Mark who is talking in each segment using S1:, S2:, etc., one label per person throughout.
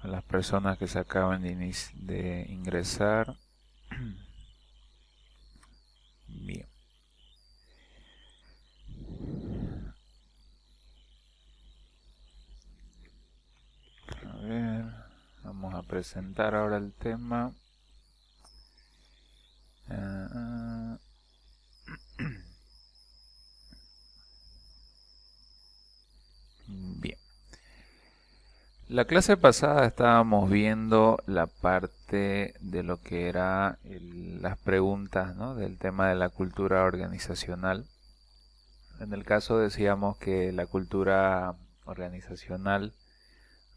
S1: las personas que se acaban de ingresar. Bien. A ver, vamos a presentar ahora el tema. Bien. La clase pasada estábamos viendo la parte de lo que era las preguntas, ¿no? Del tema de la cultura organizacional. En el caso decíamos que la cultura organizacional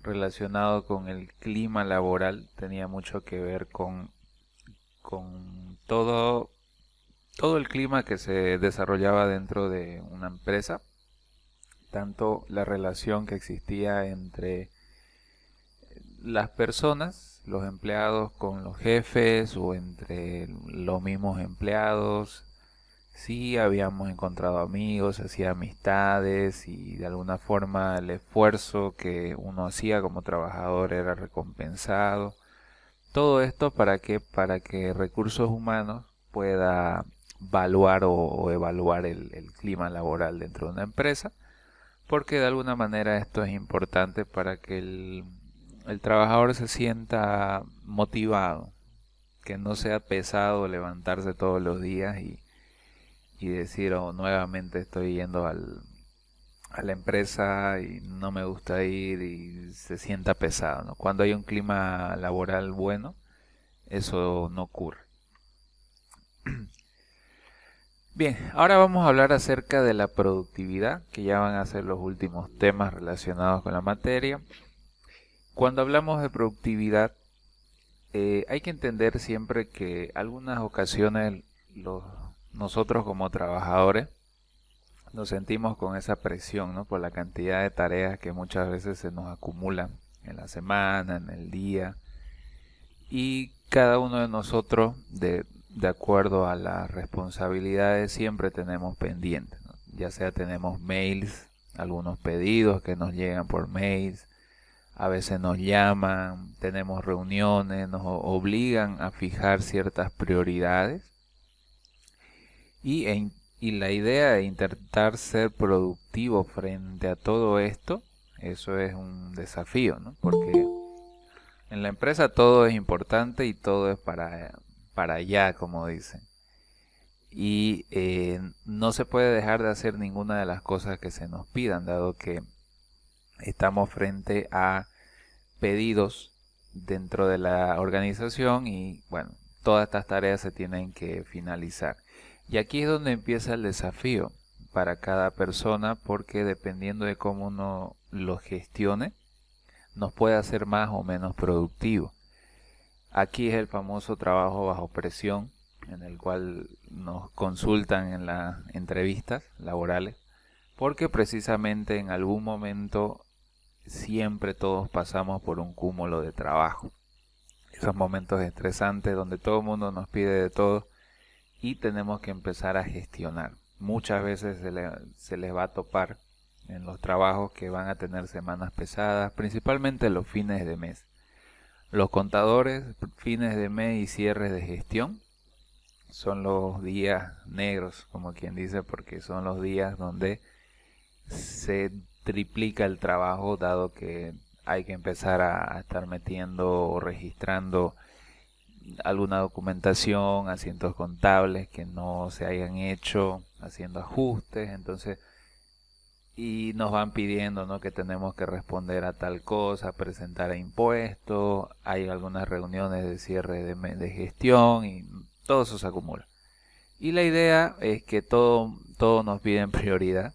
S1: relacionado con el clima laboral tenía mucho que ver con todo el clima que se desarrollaba dentro de una empresa, tanto la relación que existía entre las personas, los empleados con los jefes o entre los mismos empleados. Sí, habíamos encontrado amigos, hacía amistades y de alguna forma el esfuerzo que uno hacía como trabajador era recompensado. Todo esto para que recursos humanos pueda evaluar o evaluar el clima laboral dentro de una empresa, porque de alguna manera esto es importante para que el trabajador se sienta motivado, que no sea pesado levantarse todos los días y decir, oh, nuevamente estoy yendo a la empresa y no me gusta ir y se sienta pesado, ¿no? Cuando hay un clima laboral bueno, eso no ocurre. Bien, ahora vamos a hablar acerca de la productividad, que ya van a ser los últimos temas relacionados con la materia. Cuando hablamos de productividad, hay que entender siempre que algunas ocasiones nosotros como trabajadores nos sentimos con esa presión, ¿no? Por la cantidad de tareas que muchas veces se nos acumulan en la semana, en el día. Y cada uno de nosotros, de acuerdo a las responsabilidades, siempre tenemos pendientes, ¿no? Ya sea tenemos mails, algunos pedidos que nos llegan por mails, a veces nos llaman, tenemos reuniones, nos obligan a fijar ciertas prioridades y la idea de intentar ser productivo frente a todo esto, eso es un desafío, ¿no? Porque en la empresa todo es importante y todo es para allá, como dicen. Y no se puede dejar de hacer ninguna de las cosas que se nos pidan, dado que estamos frente a pedidos dentro de la organización y bueno, todas estas tareas se tienen que finalizar. Y aquí es donde empieza el desafío para cada persona, porque dependiendo de cómo uno lo gestione, nos puede hacer más o menos productivo. Aquí es el famoso trabajo bajo presión, en el cual nos consultan en las entrevistas laborales, porque precisamente en algún momento siempre todos pasamos por un cúmulo de trabajo. Esos momentos estresantes donde todo el mundo nos pide de todo y tenemos que empezar a gestionar. Muchas veces se les va a topar en los trabajos que van a tener semanas pesadas, principalmente los fines de mes. Los contadores, fines de mes y cierres de gestión son los días negros, como quien dice, porque son los días donde se triplica el trabajo, dado que hay que empezar a estar metiendo o registrando alguna documentación, asientos contables que no se hayan hecho, haciendo ajustes, entonces, y nos van pidiendo, ¿no? Que tenemos que responder a tal cosa, presentar a impuestos, hay algunas reuniones de cierre de gestión y todo eso se acumula. Y la idea es que todo nos piden prioridad.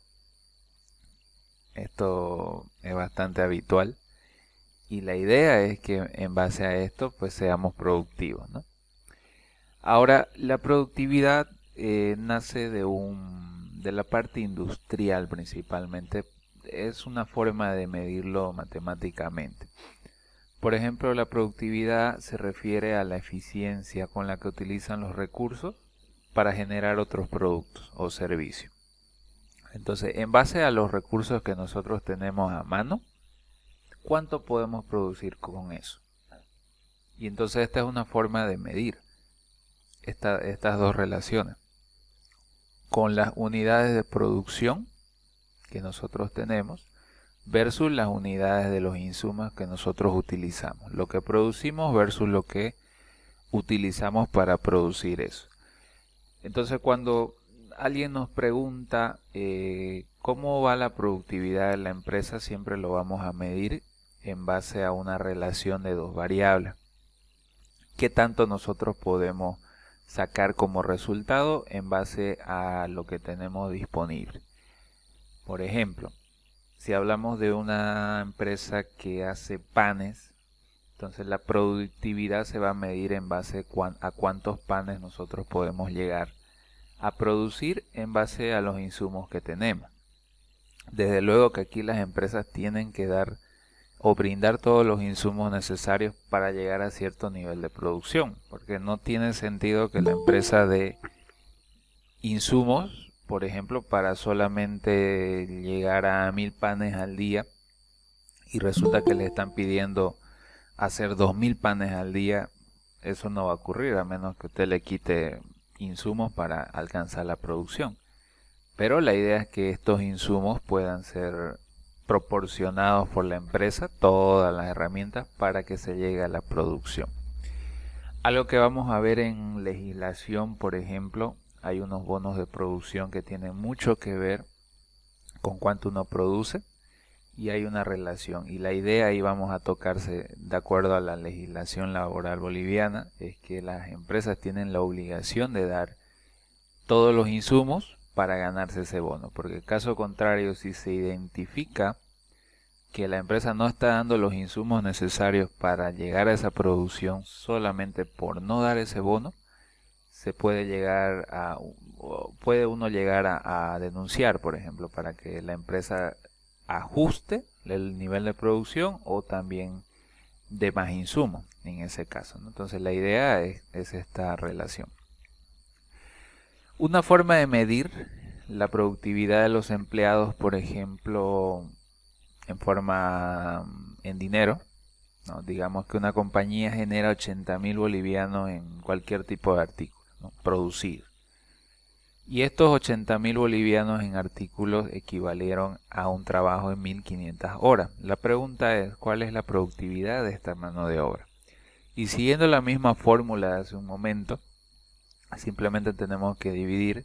S1: Esto es bastante habitual. Y la idea es que en base a esto pues seamos productivos, ¿no? Ahora, la productividad nace de la parte industrial principalmente. Es una forma de medirlo matemáticamente. Por ejemplo, la productividad se refiere a la eficiencia con la que utilizan los recursos para generar otros productos o servicios. Entonces, en base a los recursos que nosotros tenemos a mano, ¿cuánto podemos producir con eso? Y entonces esta es una forma de medir estas dos relaciones. Con las unidades de producción que nosotros tenemos versus las unidades de los insumos que nosotros utilizamos. Lo que producimos versus lo que utilizamos para producir eso. Entonces cuando alguien nos pregunta cómo va la productividad de la empresa, siempre lo vamos a medir en base a una relación de dos variables. ¿Qué tanto nosotros podemos sacar como resultado en base a lo que tenemos disponible? Por ejemplo, si hablamos de una empresa que hace panes, entonces la productividad se va a medir en base a cuántos panes nosotros podemos llegar a producir en base a los insumos que tenemos. Desde luego que aquí las empresas tienen que dar o brindar todos los insumos necesarios para llegar a cierto nivel de producción, porque no tiene sentido que la empresa dé insumos, por ejemplo, para solamente llegar a 1000 panes al día y resulta que le están pidiendo hacer 2000 panes al día. Eso no va a ocurrir a menos que usted le quite insumos para alcanzar la producción. Pero la idea es que estos insumos puedan ser proporcionados por la empresa, todas las herramientas para que se llegue a la producción. Algo que vamos a ver en legislación, por ejemplo, hay unos bonos de producción que tienen mucho que ver con cuánto uno produce y hay una relación. Y la idea, ahí vamos a tocarse de acuerdo a la legislación laboral boliviana, es que las empresas tienen la obligación de dar todos los insumos para ganarse ese bono, porque caso contrario, si se identifica que la empresa no está dando los insumos necesarios para llegar a esa producción solamente por no dar ese bono, se puede llegar a puede uno llegar a denunciar, por ejemplo, para que la empresa ajuste el nivel de producción o también de más insumos en ese caso, ¿no? Entonces la idea es esta relación. Una forma de medir la productividad de los empleados, por ejemplo, en dinero, ¿no? Digamos que una compañía genera 80.000 bolivianos en cualquier tipo de artículo, ¿no? Producir. Y estos 80.000 bolivianos en artículos equivalieron a un trabajo de 1500 horas. La pregunta es, ¿cuál es la productividad de esta mano de obra? Y siguiendo la misma fórmula de hace un momento, simplemente tenemos que dividir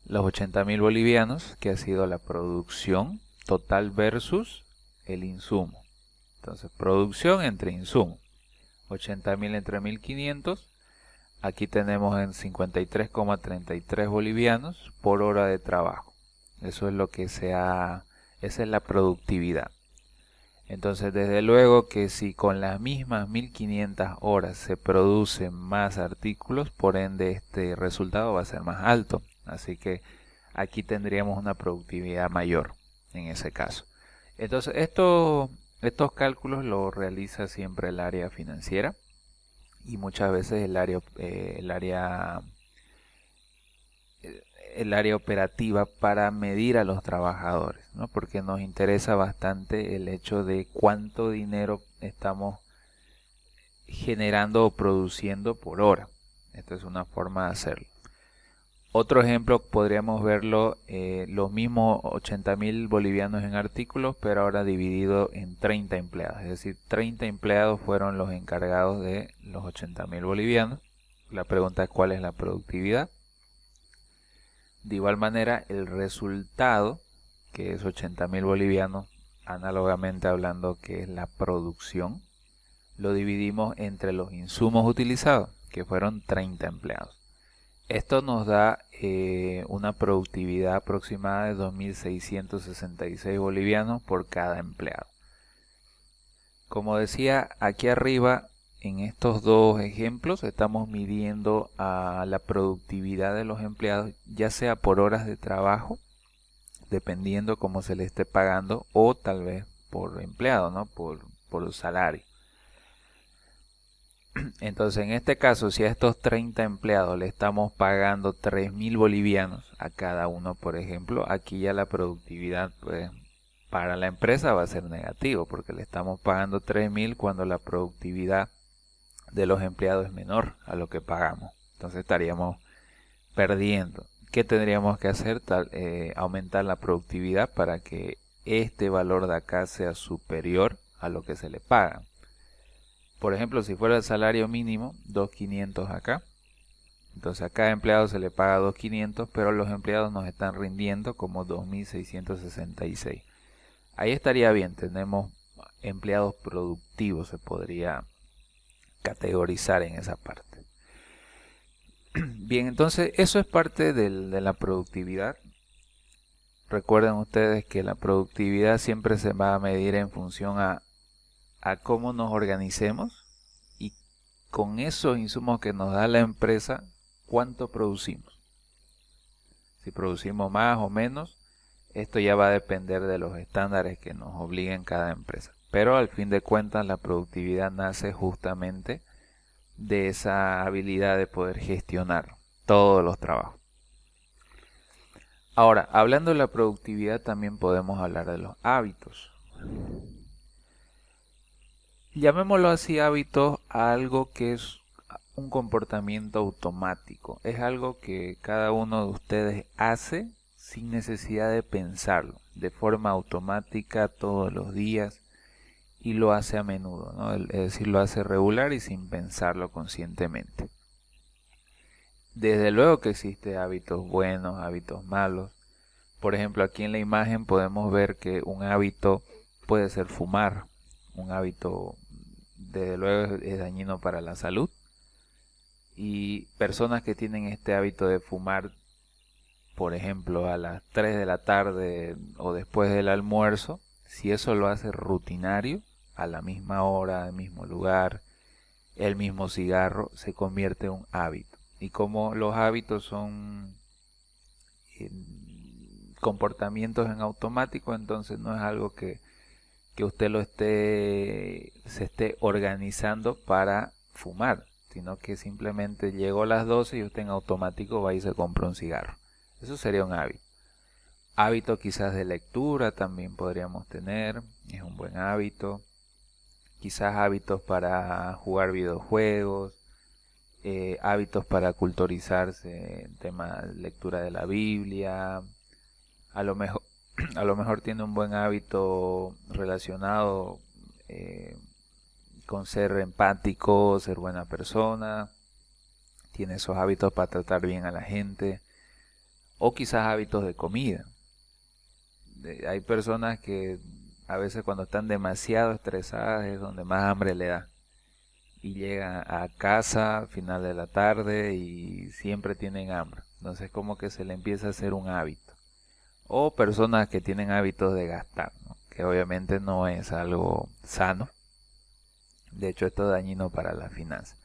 S1: los 80.000 bolivianos, que ha sido la producción total versus el insumo. Entonces, producción entre insumo. 80.000 entre 1500. Aquí tenemos en 53,33 bolivianos por hora de trabajo. Eso es lo que esa es la productividad. Entonces, desde luego que si con las mismas 1500 horas se producen más artículos, por ende este resultado va a ser más alto. Así que aquí tendríamos una productividad mayor en ese caso. Entonces, estos cálculos los realiza siempre el área financiera y muchas veces el área operativa para medir a los trabajadores, ¿no? Porque nos interesa bastante el hecho de cuánto dinero estamos generando o produciendo por hora. Esta es una forma de hacerlo. Otro ejemplo podríamos verlo, los mismos 80.000 bolivianos en artículos, pero ahora dividido en 30 empleados. Es decir, 30 empleados fueron los encargados de los 80.000 bolivianos. La pregunta es cuál es la productividad. De igual manera, el resultado, que es 80.000 bolivianos, análogamente hablando que es la producción, lo dividimos entre los insumos utilizados, que fueron 30 empleados. Esto nos da una productividad aproximada de 2.666 bolivianos por cada empleado. Como decía, aquí arriba en estos dos ejemplos estamos midiendo a la productividad de los empleados, ya sea por horas de trabajo, dependiendo cómo se le esté pagando, o tal vez por empleado, ¿no? por el salario. Entonces, en este caso, si a estos 30 empleados le estamos pagando 3.000 bolivianos a cada uno, por ejemplo, aquí ya la productividad pues, para la empresa va a ser negativo porque le estamos pagando 3.000 cuando la productividad de los empleados es menor a lo que pagamos. Entonces estaríamos perdiendo. ¿Qué tendríamos que hacer? Aumentar la productividad para que este valor de acá sea superior a lo que se le paga. Por ejemplo, si fuera el salario mínimo, 2.500 acá. Entonces a cada empleado se le paga 2.500, pero los empleados nos están rindiendo como 2.666. Ahí estaría bien, tenemos empleados productivos, se podría categorizar en esa parte. Bien, entonces eso es parte de la productividad. Recuerden ustedes que la productividad siempre se va a medir en función a cómo nos organicemos y con esos insumos que nos da la empresa, cuánto producimos. Si producimos más o menos, esto ya va a depender de los estándares que nos obliguen cada empresa. Pero al fin de cuentas la productividad nace justamente de esa habilidad de poder gestionar todos los trabajos. Ahora, hablando de la productividad también podemos hablar de los hábitos. Llamémoslo así, hábitos, a algo que es un comportamiento automático. Es algo que cada uno de ustedes hace sin necesidad de pensarlo, de forma automática todos los días, y lo hace a menudo, ¿no? Es decir, lo hace regular y sin pensarlo conscientemente. Desde luego que existen hábitos buenos, hábitos malos. Por ejemplo, aquí en la imagen podemos ver que un hábito puede ser fumar. Un hábito, desde luego, es dañino para la salud. Y personas que tienen este hábito de fumar, por ejemplo, a las 3 de la tarde o después del almuerzo, si eso lo hace rutinario, a la misma hora, al mismo lugar, el mismo cigarro, se convierte en un hábito. Y como los hábitos son comportamientos en automático, entonces no es algo que usted se esté organizando para fumar, sino que simplemente llegó a las 12 y usted en automático va y se compra un cigarro. Eso sería un hábito. Hábito quizás de lectura también podríamos tener, es un buen hábito. Quizás hábitos para jugar videojuegos, hábitos para culturizarse en tema de lectura de la Biblia. A lo mejor tiene un buen hábito relacionado con ser empático, ser buena persona. Tiene esos hábitos para tratar bien a la gente. O quizás hábitos de comida. Hay personas que a veces cuando están demasiado estresadas es donde más hambre le da. Y llegan a casa al final de la tarde y siempre tienen hambre. Entonces como que se le empieza a hacer un hábito. O personas que tienen hábitos de gastar, ¿no? Que obviamente no es algo sano. De hecho, esto es dañino para la finanza.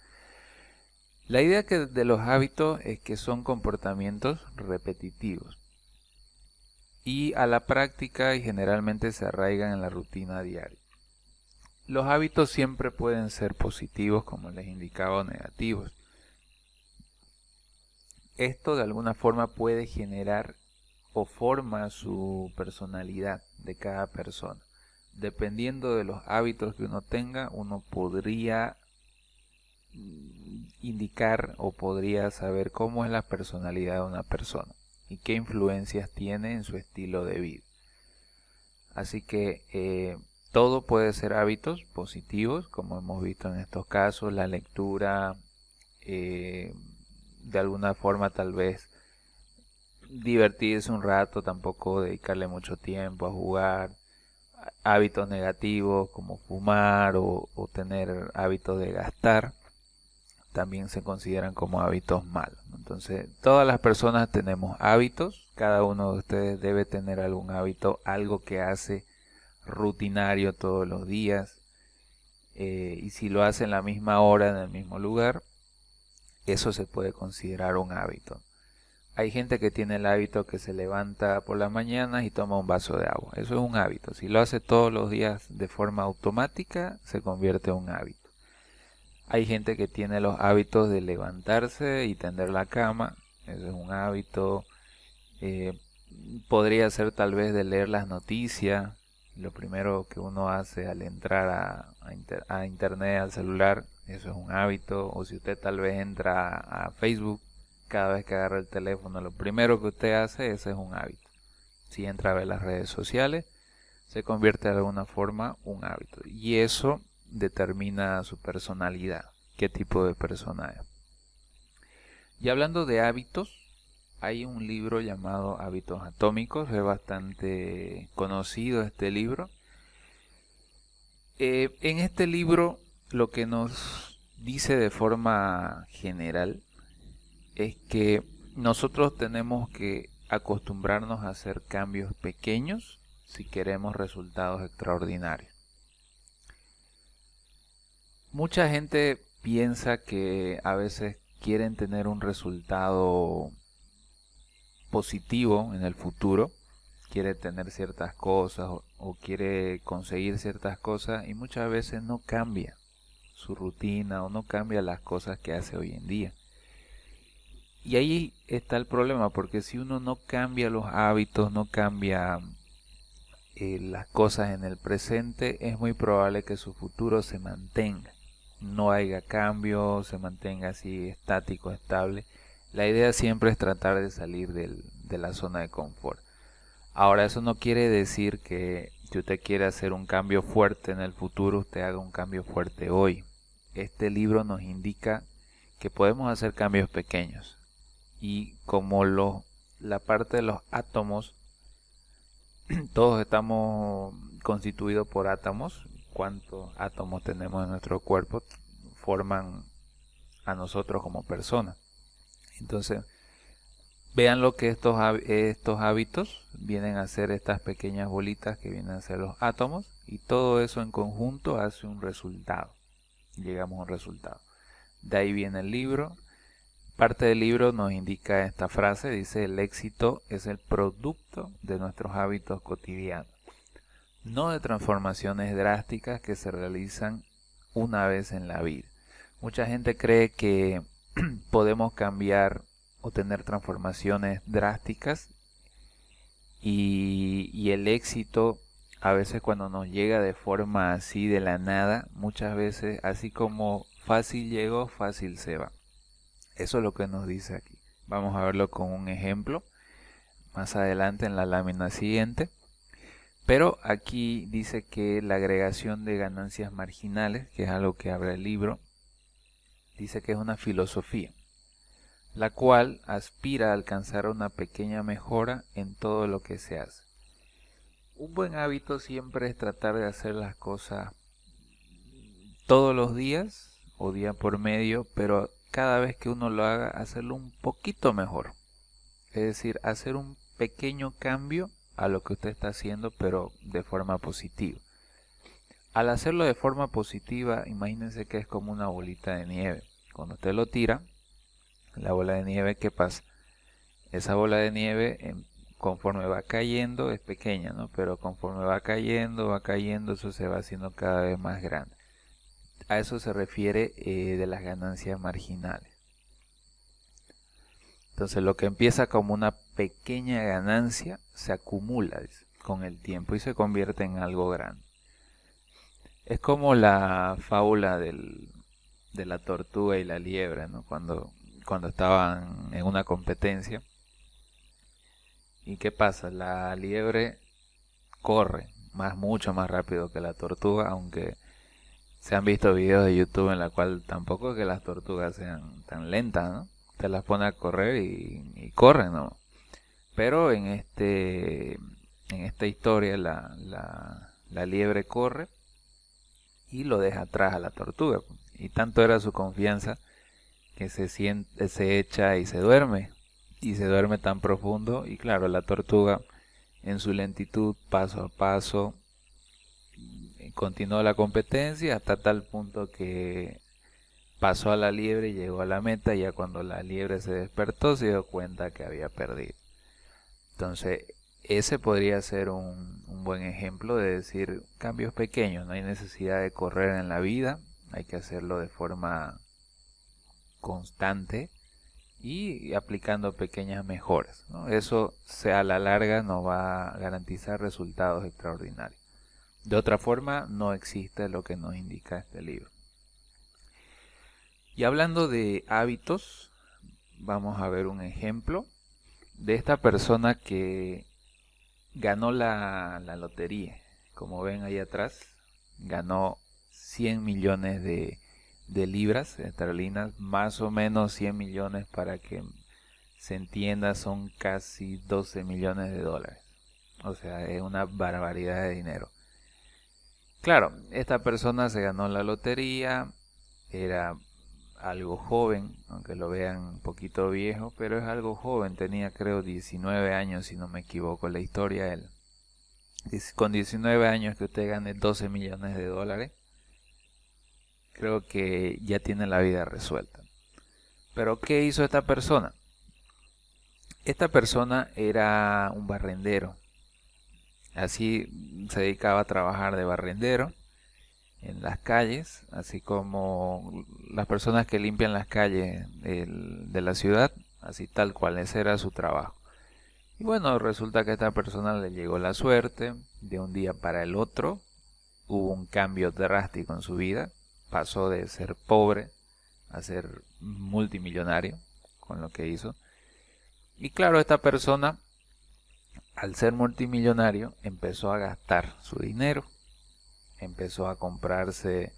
S1: La idea de los hábitos es que son comportamientos repetitivos y a la práctica y generalmente se arraigan en la rutina diaria. Los hábitos siempre pueden ser positivos, como les indicaba, o negativos. Esto de alguna forma puede generar o forma su personalidad de cada persona. Dependiendo de los hábitos que uno tenga, uno podría indicar o podría saber cómo es la personalidad de una persona y qué influencias tiene en su estilo de vida. Así que todo puede ser hábitos positivos, como hemos visto en estos casos, la lectura, de alguna forma tal vez divertirse un rato, tampoco dedicarle mucho tiempo a jugar. Hábitos negativos como fumar o tener hábitos de gastar también se consideran como hábitos malos. Entonces, todas las personas tenemos hábitos, cada uno de ustedes debe tener algún hábito, algo que hace rutinario todos los días, y si lo hace en la misma hora, en el mismo lugar, eso se puede considerar un hábito. Hay gente que tiene el hábito que se levanta por las mañanas y toma un vaso de agua. Eso es un hábito. Si lo hace todos los días de forma automática, se convierte en un hábito. Hay gente que tiene los hábitos de levantarse y tender la cama. Eso es un hábito. Podría ser tal vez de leer las noticias. Lo primero que uno hace al entrar a internet, al celular, eso es un hábito. O si usted tal vez entra a Facebook, cada vez que agarra el teléfono, lo primero que usted hace, ese es un hábito. Si entra a ver las redes sociales, se convierte de alguna forma un hábito. Y eso determina su personalidad, qué tipo de persona es. Y hablando de hábitos, hay un libro llamado Hábitos Atómicos, es bastante conocido este libro. En este libro lo que nos dice de forma general es que nosotros tenemos que acostumbrarnos a hacer cambios pequeños si queremos resultados extraordinarios. Mucha gente piensa que a veces quieren tener un resultado positivo en el futuro, quiere tener ciertas cosas o quiere conseguir ciertas cosas y muchas veces no cambia su rutina o no cambia las cosas que hace hoy en día. Y ahí está el problema, porque si uno no cambia los hábitos, no cambia las cosas en el presente, es muy probable que su futuro se mantenga. No haya cambio, se mantenga así estático, estable. La idea siempre es tratar de salir de la zona de confort. Ahora, eso no quiere decir que si usted quiere hacer un cambio fuerte en el futuro, usted haga un cambio fuerte hoy. Este libro nos indica que podemos hacer cambios pequeños. Y como la parte de los átomos, todos estamos constituidos por átomos. ¿Cuántos átomos tenemos en nuestro cuerpo? Forman a nosotros como personas. Entonces, vean lo que estos hábitos vienen a ser, estas pequeñas bolitas que vienen a ser los átomos, y todo eso en conjunto hace un resultado. Llegamos a un resultado. De ahí viene el libro. Parte del libro nos indica esta frase, dice: el éxito es el producto de nuestros hábitos cotidianos, no de transformaciones drásticas que se realizan una vez en la vida. Mucha gente cree que podemos cambiar o tener transformaciones drásticas y el éxito a veces cuando nos llega de forma así de la nada, muchas veces así como fácil llegó, fácil se va. Eso es lo que nos dice aquí. Vamos a verlo con un ejemplo más adelante en la lámina siguiente. Pero aquí dice que la agregación de ganancias marginales, que es algo que abre el libro, dice que es una filosofía, la cual aspira a alcanzar una pequeña mejora en todo lo que se hace. Un buen hábito siempre es tratar de hacer las cosas todos los días o día por medio, pero cada vez que uno lo haga, hacerlo un poquito mejor. Es decir, hacer un pequeño cambio a lo que usted está haciendo, pero de forma positiva. Al hacerlo de forma positiva, imagínense que es como una bolita de nieve. Cuando usted lo tira, la bola de nieve, ¿qué pasa? Esa bola de nieve, conforme va cayendo, es pequeña, ¿no? Pero conforme va cayendo, eso se va haciendo cada vez más grande. A eso se refiere de las ganancias marginales. Entonces lo que empieza como una pequeña ganancia se acumula con el tiempo y se convierte en algo grande. Es como la fábula de la tortuga y la liebre, ¿no? Cuando estaban en una competencia. ¿Y qué pasa? La liebre corre mucho más rápido que la tortuga, aunque se han visto videos de YouTube en la cual tampoco es que las tortugas sean tan lentas, ¿no? Te las pone a correr y corren, ¿no? Pero en esta historia la liebre corre y lo deja atrás a la tortuga. Y tanto era su confianza que se echa y se duerme. Y se duerme tan profundo. Y claro, la tortuga en su lentitud, paso a paso, continuó la competencia hasta tal punto que pasó a la liebre y llegó a la meta. Y ya cuando la liebre se despertó se dio cuenta que había perdido. Entonces ese podría ser un buen ejemplo de decir cambios pequeños. No hay necesidad de correr en la vida, hay que hacerlo de forma constante y aplicando pequeñas mejoras, ¿no? Eso a la larga nos va a garantizar resultados extraordinarios. De otra forma, no existe lo que nos indica este libro. Y hablando de hábitos, vamos a ver un ejemplo de esta persona que ganó la lotería. Como ven ahí atrás, ganó 100 millones de libras esterlinas, más o menos 100 millones para que se entienda, son casi 12 millones de dólares. O sea, es una barbaridad de dinero. Claro, esta persona se ganó la lotería, era algo joven, aunque lo vean un poquito viejo, pero es algo joven, tenía creo 19 años si no me equivoco la historia él. Con 19 años que usted gane 12 millones de dólares, creo que ya tiene la vida resuelta. Pero ¿qué hizo esta persona? Esta persona era un barrendero, así se dedicaba a trabajar de barrendero en las calles, así como las personas que limpian las calles de la ciudad, así tal cual, ese era su trabajo. Y bueno, resulta que a esta persona le llegó la suerte, de un día para el otro hubo un cambio drástico en su vida, pasó de ser pobre a ser multimillonario con lo que hizo. Y claro, esta persona, al ser multimillonario, empezó a gastar su dinero, empezó a comprarse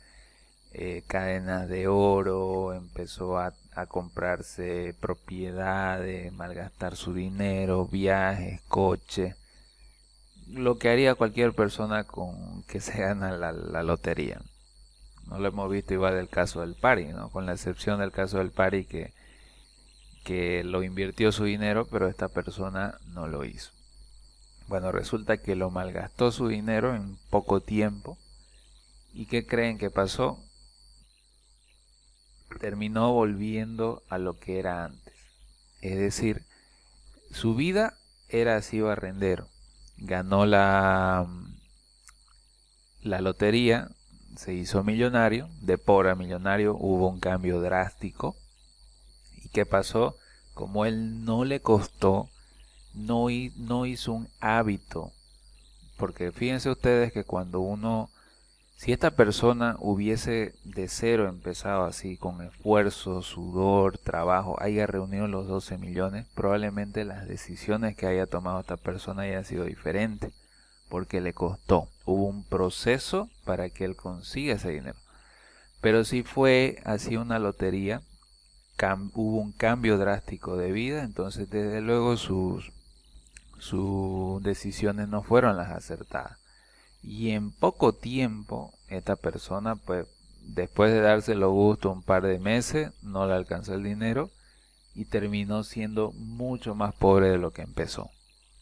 S1: cadenas de oro, empezó a comprarse propiedades, malgastar su dinero, viajes, coche, lo que haría cualquier persona con que se gana la lotería. No lo hemos visto igual del caso del Pari, ¿no? Con la excepción del caso del Pari que lo invirtió su dinero, pero esta persona no lo hizo. Bueno, resulta que lo malgastó su dinero en poco tiempo. ¿Y qué creen que pasó? Terminó volviendo a lo que era antes. Es decir, su vida era así barrendero. Ganó la lotería, se hizo millonario, de pobre a millonario, hubo un cambio drástico. ¿Y qué pasó? Como él no le costó, no hizo un hábito. Porque fíjense ustedes que cuando uno, si esta persona hubiese de cero empezado así, con esfuerzo, sudor, trabajo, haya reunido los 12 millones, probablemente las decisiones que haya tomado esta persona hayan sido diferentes, porque le costó. Hubo un proceso para que él consiga ese dinero. Pero si fue así una lotería, hubo un cambio drástico de vida, entonces desde luego sus decisiones no fueron las acertadas. Y en poco tiempo, esta persona, pues, después de dárselo gusto un par de meses, no le alcanzó el dinero y terminó siendo mucho más pobre de lo que empezó,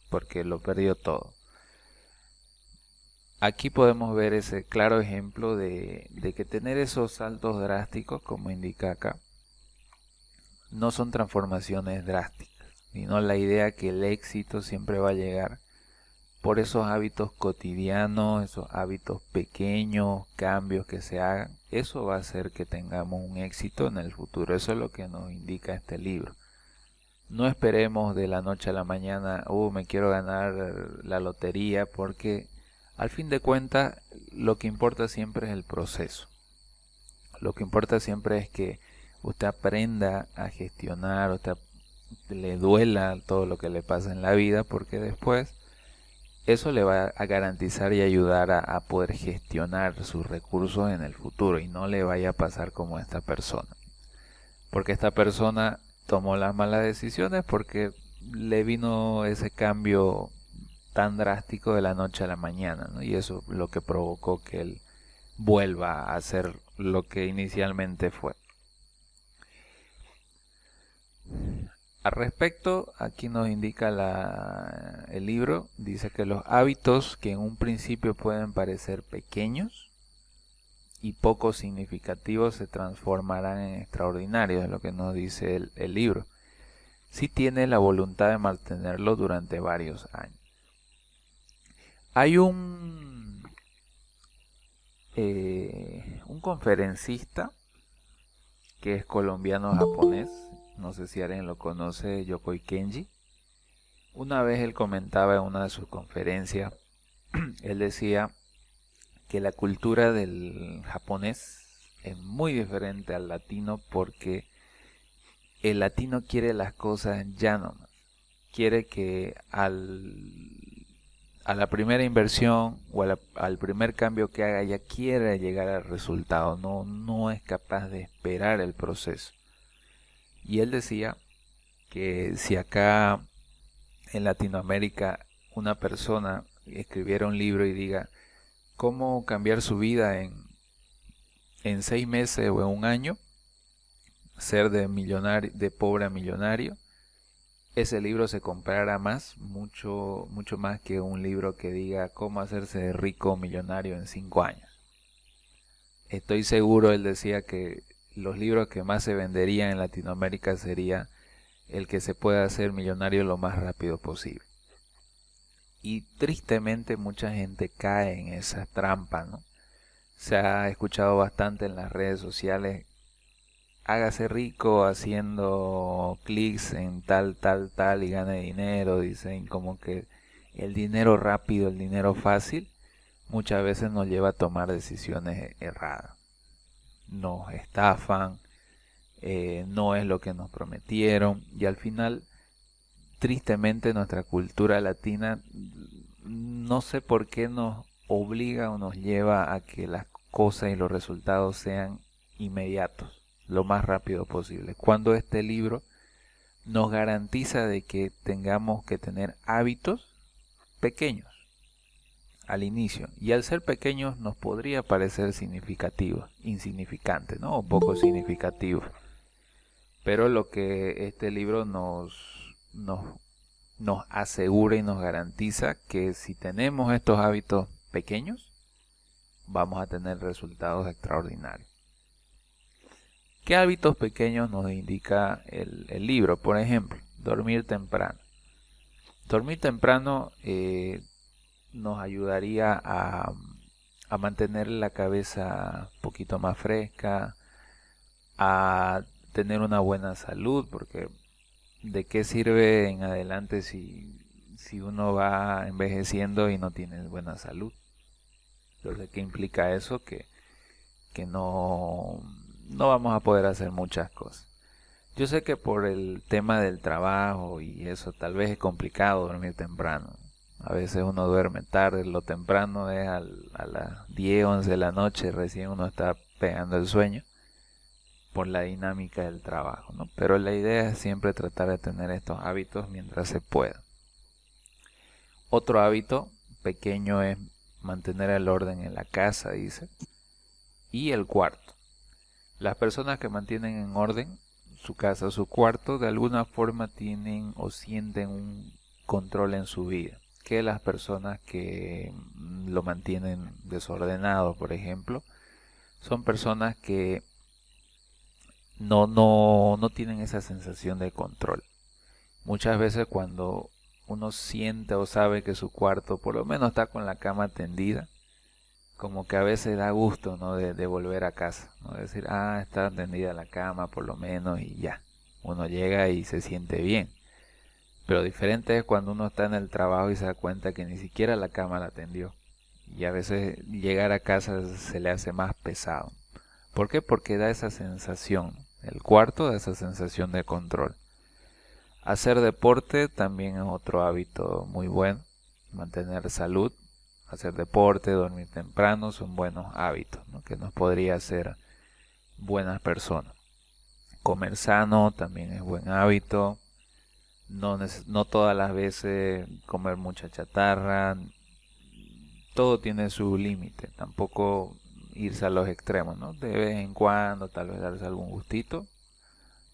S1: porque lo perdió todo. Aquí podemos ver ese claro ejemplo de que tener esos saltos drásticos, como indica acá, no son transformaciones drásticas, sino la idea que el éxito siempre va a llegar por esos hábitos cotidianos, esos hábitos pequeños, cambios que se hagan. Eso va a hacer que tengamos un éxito en el futuro. Eso es lo que nos indica este libro. No esperemos de la noche a la mañana, me quiero ganar la lotería, porque al fin de cuentas lo que importa siempre es el proceso. Lo que importa siempre es que usted aprenda a gestionar, usted le duela todo lo que le pasa en la vida, porque después eso le va a garantizar y ayudar a poder gestionar sus recursos en el futuro y no le vaya a pasar como esta persona. Porque esta persona tomó las malas decisiones porque le vino ese cambio tan drástico de la noche a la mañana, ¿no? Y eso es lo que provocó que él vuelva a ser lo que inicialmente fue. Al respecto, aquí nos indica el libro, dice que los hábitos que en un principio pueden parecer pequeños y poco significativos se transformarán en extraordinarios, es lo que nos dice el libro, si tiene la voluntad de mantenerlo durante varios años. Hay un conferencista que es colombiano-japonés, no sé si alguien lo conoce, Yokoi Kenji. Una vez él comentaba en una de sus conferencias, él decía que la cultura del japonés es muy diferente al latino porque el latino quiere las cosas ya nomás. Quiere que a la primera inversión o al primer cambio que haga ya quiera llegar al resultado. No es capaz de esperar el proceso. Y él decía que si acá en Latinoamérica una persona escribiera un libro y diga cómo cambiar su vida en 6 meses o en un año, ser de pobre a millonario, ese libro se comprará mucho más que un libro que diga cómo hacerse rico o millonario en 5 años. Estoy seguro, él decía que los libros que más se venderían en Latinoamérica sería el que se pueda hacer millonario lo más rápido posible. Y tristemente mucha gente cae en esa trampa, ¿no? Se ha escuchado bastante en las redes sociales: hágase rico haciendo clics en tal y gane dinero. Dicen como que el dinero rápido, el dinero fácil, muchas veces nos lleva a tomar decisiones erradas. Nos estafan, no es lo que nos prometieron y al final, tristemente, nuestra cultura latina, no sé por qué nos obliga o nos lleva a que las cosas y los resultados sean inmediatos, lo más rápido posible, cuando este libro nos garantiza de que tengamos que tener hábitos pequeños al inicio, y al ser pequeños nos podría parecer significativos, insignificantes, ¿no? O poco significativos, pero lo que este libro nos asegura y nos garantiza que si tenemos estos hábitos pequeños, vamos a tener resultados extraordinarios. ¿Qué hábitos pequeños nos indica el libro? Por ejemplo, dormir temprano. Dormir temprano nos ayudaría a mantener la cabeza un poquito más fresca, a tener una buena salud, porque ¿de qué sirve en adelante si uno va envejeciendo y no tiene buena salud? Entonces, ¿qué implica eso? Que no vamos a poder hacer muchas cosas. Yo sé que por el tema del trabajo y eso tal vez es complicado dormir temprano. A veces uno duerme tarde, lo temprano es a las 10, 11 de la noche, recién uno está pegando el sueño por la dinámica del trabajo, ¿no? Pero la idea es siempre tratar de tener estos hábitos mientras se pueda. Otro hábito pequeño es mantener el orden en la casa, dice, y el cuarto. Las personas que mantienen en orden su casa o su cuarto de alguna forma tienen o sienten un control en su vida, que las personas que lo mantienen desordenado, por ejemplo, son personas que no tienen esa sensación de control. Muchas veces cuando uno siente o sabe que su cuarto por lo menos está con la cama tendida, como que a veces da gusto, ¿no? de volver a casa, ¿no? Decir, está tendida la cama por lo menos y ya. Uno llega y se siente bien. Pero diferente es cuando uno está en el trabajo y se da cuenta que ni siquiera la cama la tendió. Y a veces llegar a casa se le hace más pesado. ¿Por qué? Porque da esa sensación. El cuarto da esa sensación de control. Hacer deporte también es otro hábito muy bueno. Mantener salud. Hacer deporte, dormir temprano son buenos hábitos, ¿no? Que nos podría hacer buenas personas. Comer sano también es buen hábito. No todas las veces comer mucha chatarra. Todo tiene su límite. Tampoco irse a los extremos, ¿no? De vez en cuando tal vez darse algún gustito.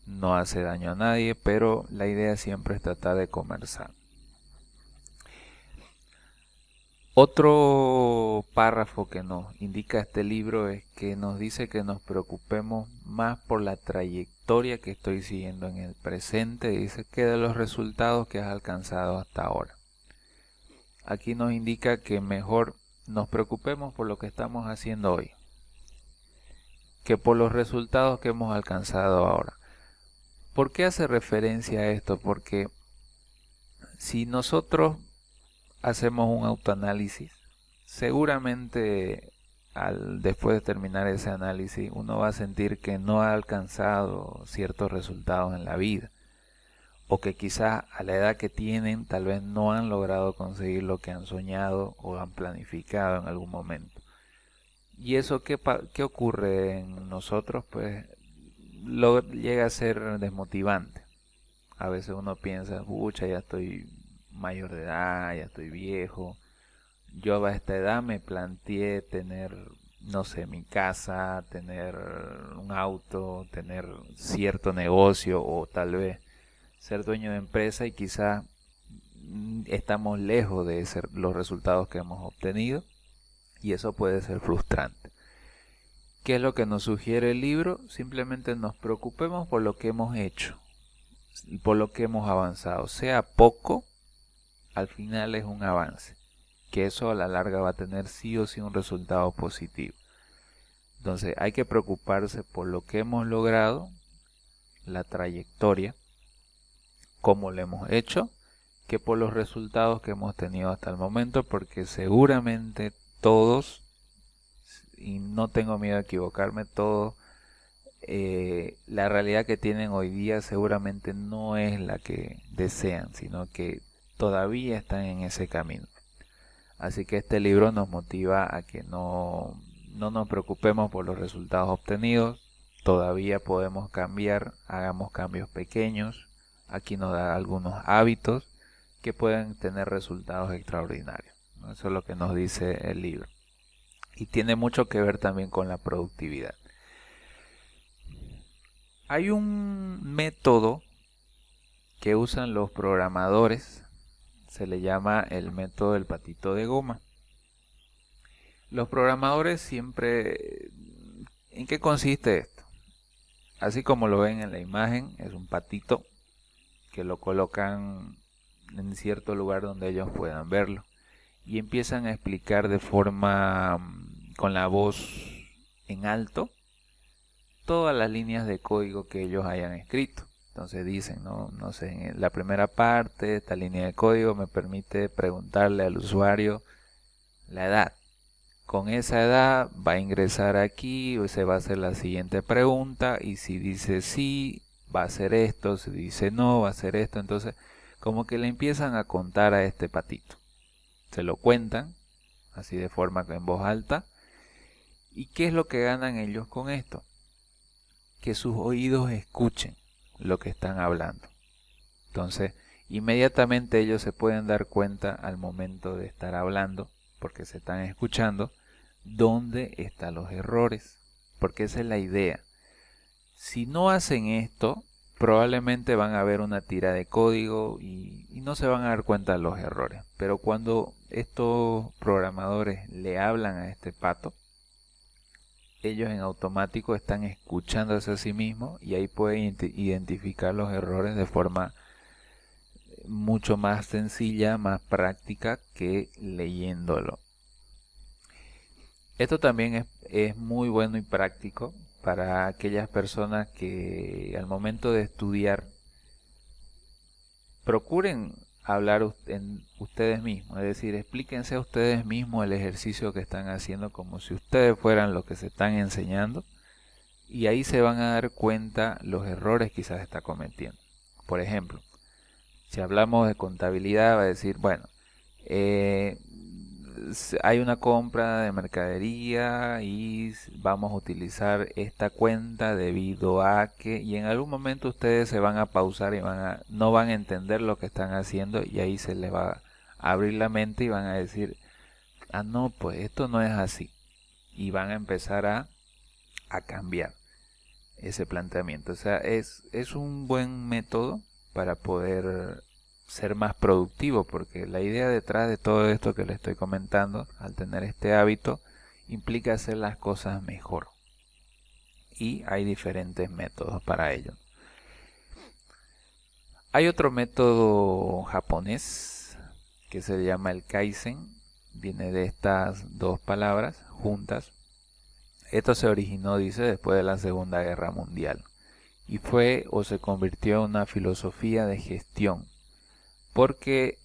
S1: No hace daño a nadie, pero la idea siempre es tratar de comer sano. Otro párrafo que nos indica este libro es que nos dice que nos preocupemos más por la trayectoria que estoy siguiendo en el presente, dice, que de los resultados que has alcanzado hasta ahora. Aquí nos indica que mejor nos preocupemos por lo que estamos haciendo hoy, que por los resultados que hemos alcanzado ahora. ¿Por qué hace referencia a esto? Porque si nosotros hacemos un autoanálisis, seguramente después de terminar ese análisis, uno va a sentir que no ha alcanzado ciertos resultados en la vida, o que quizás a la edad que tienen tal vez no han logrado conseguir lo que han soñado o han planificado en algún momento. ¿Y eso qué ocurre en nosotros? Pues llega a ser desmotivante. A veces uno piensa, pucha, ya estoy mayor de edad, ya estoy viejo. Yo a esta edad me planteé tener, no sé, mi casa, tener un auto, tener cierto negocio o tal vez ser dueño de empresa, y quizás estamos lejos de los resultados que hemos obtenido, y eso puede ser frustrante. ¿Qué es lo que nos sugiere el libro? Simplemente nos preocupemos por lo que hemos hecho, por lo que hemos avanzado. Sea poco, al final es un avance, que eso a la larga va a tener sí o sí un resultado positivo. Entonces hay que preocuparse por lo que hemos logrado, la trayectoria, cómo lo hemos hecho, que por los resultados que hemos tenido hasta el momento, porque seguramente todos, y no tengo miedo a equivocarme, todos, la realidad que tienen hoy día seguramente no es la que desean, sino que todavía están en ese camino. Así que este libro nos motiva a que no nos preocupemos por los resultados obtenidos. Todavía podemos cambiar, hagamos cambios pequeños. Aquí nos da algunos hábitos que pueden tener resultados extraordinarios, ¿no? Eso es lo que nos dice el libro. Y tiene mucho que ver también con la productividad. Hay un método que usan los programadores, se le llama el método del patito de goma. Los programadores siempre... ¿En qué consiste esto? Así como lo ven en la imagen, es un patito que lo colocan en cierto lugar donde ellos puedan verlo, y empiezan a explicar de forma con la voz en alto todas las líneas de código que ellos hayan escrito. Entonces dicen, no sé, en la primera parte, esta línea de código me permite preguntarle al usuario la edad. Con esa edad va a ingresar aquí, o se va a hacer la siguiente pregunta, y si dice sí, va a hacer esto, si dice no, va a hacer esto. Entonces, como que le empiezan a contar a este patito. Se lo cuentan, así de forma en voz alta. ¿Y qué es lo que ganan ellos con esto? Que sus oídos escuchen lo que están hablando. Entonces, inmediatamente ellos se pueden dar cuenta al momento de estar hablando, porque se están escuchando, dónde están los errores. Porque esa es la idea. Si no hacen esto, probablemente van a ver una tira de código y no se van a dar cuenta de los errores. Pero cuando estos programadores le hablan a este pato, ellos en automático están escuchándose a sí mismos, y ahí pueden identificar los errores de forma mucho más sencilla, más práctica que leyéndolo. Esto también es muy bueno y práctico para aquellas personas que al momento de estudiar procuren hablar ustedes mismos, es decir, explíquense a ustedes mismos el ejercicio que están haciendo como si ustedes fueran los que se están enseñando, y ahí se van a dar cuenta los errores que quizás está cometiendo. Por ejemplo, si hablamos de contabilidad, va a decir, bueno, hay una compra de mercadería y vamos a utilizar esta cuenta debido a que, y en algún momento ustedes se van a pausar y no van a entender lo que están haciendo, y ahí se les va a abrir la mente y van a decir, ah no, pues esto no es así, y van a empezar a cambiar ese planteamiento. O sea, es un buen método para poder ser más productivo, porque la idea detrás de todo esto que le estoy comentando, al tener este hábito, implica hacer las cosas mejor, y hay diferentes métodos para ello. Hay otro método japonés que se llama el Kaizen, viene de estas dos palabras juntas. Esto se originó, dice, después de la Segunda Guerra Mundial, y fue o se convirtió en una filosofía de gestión, porque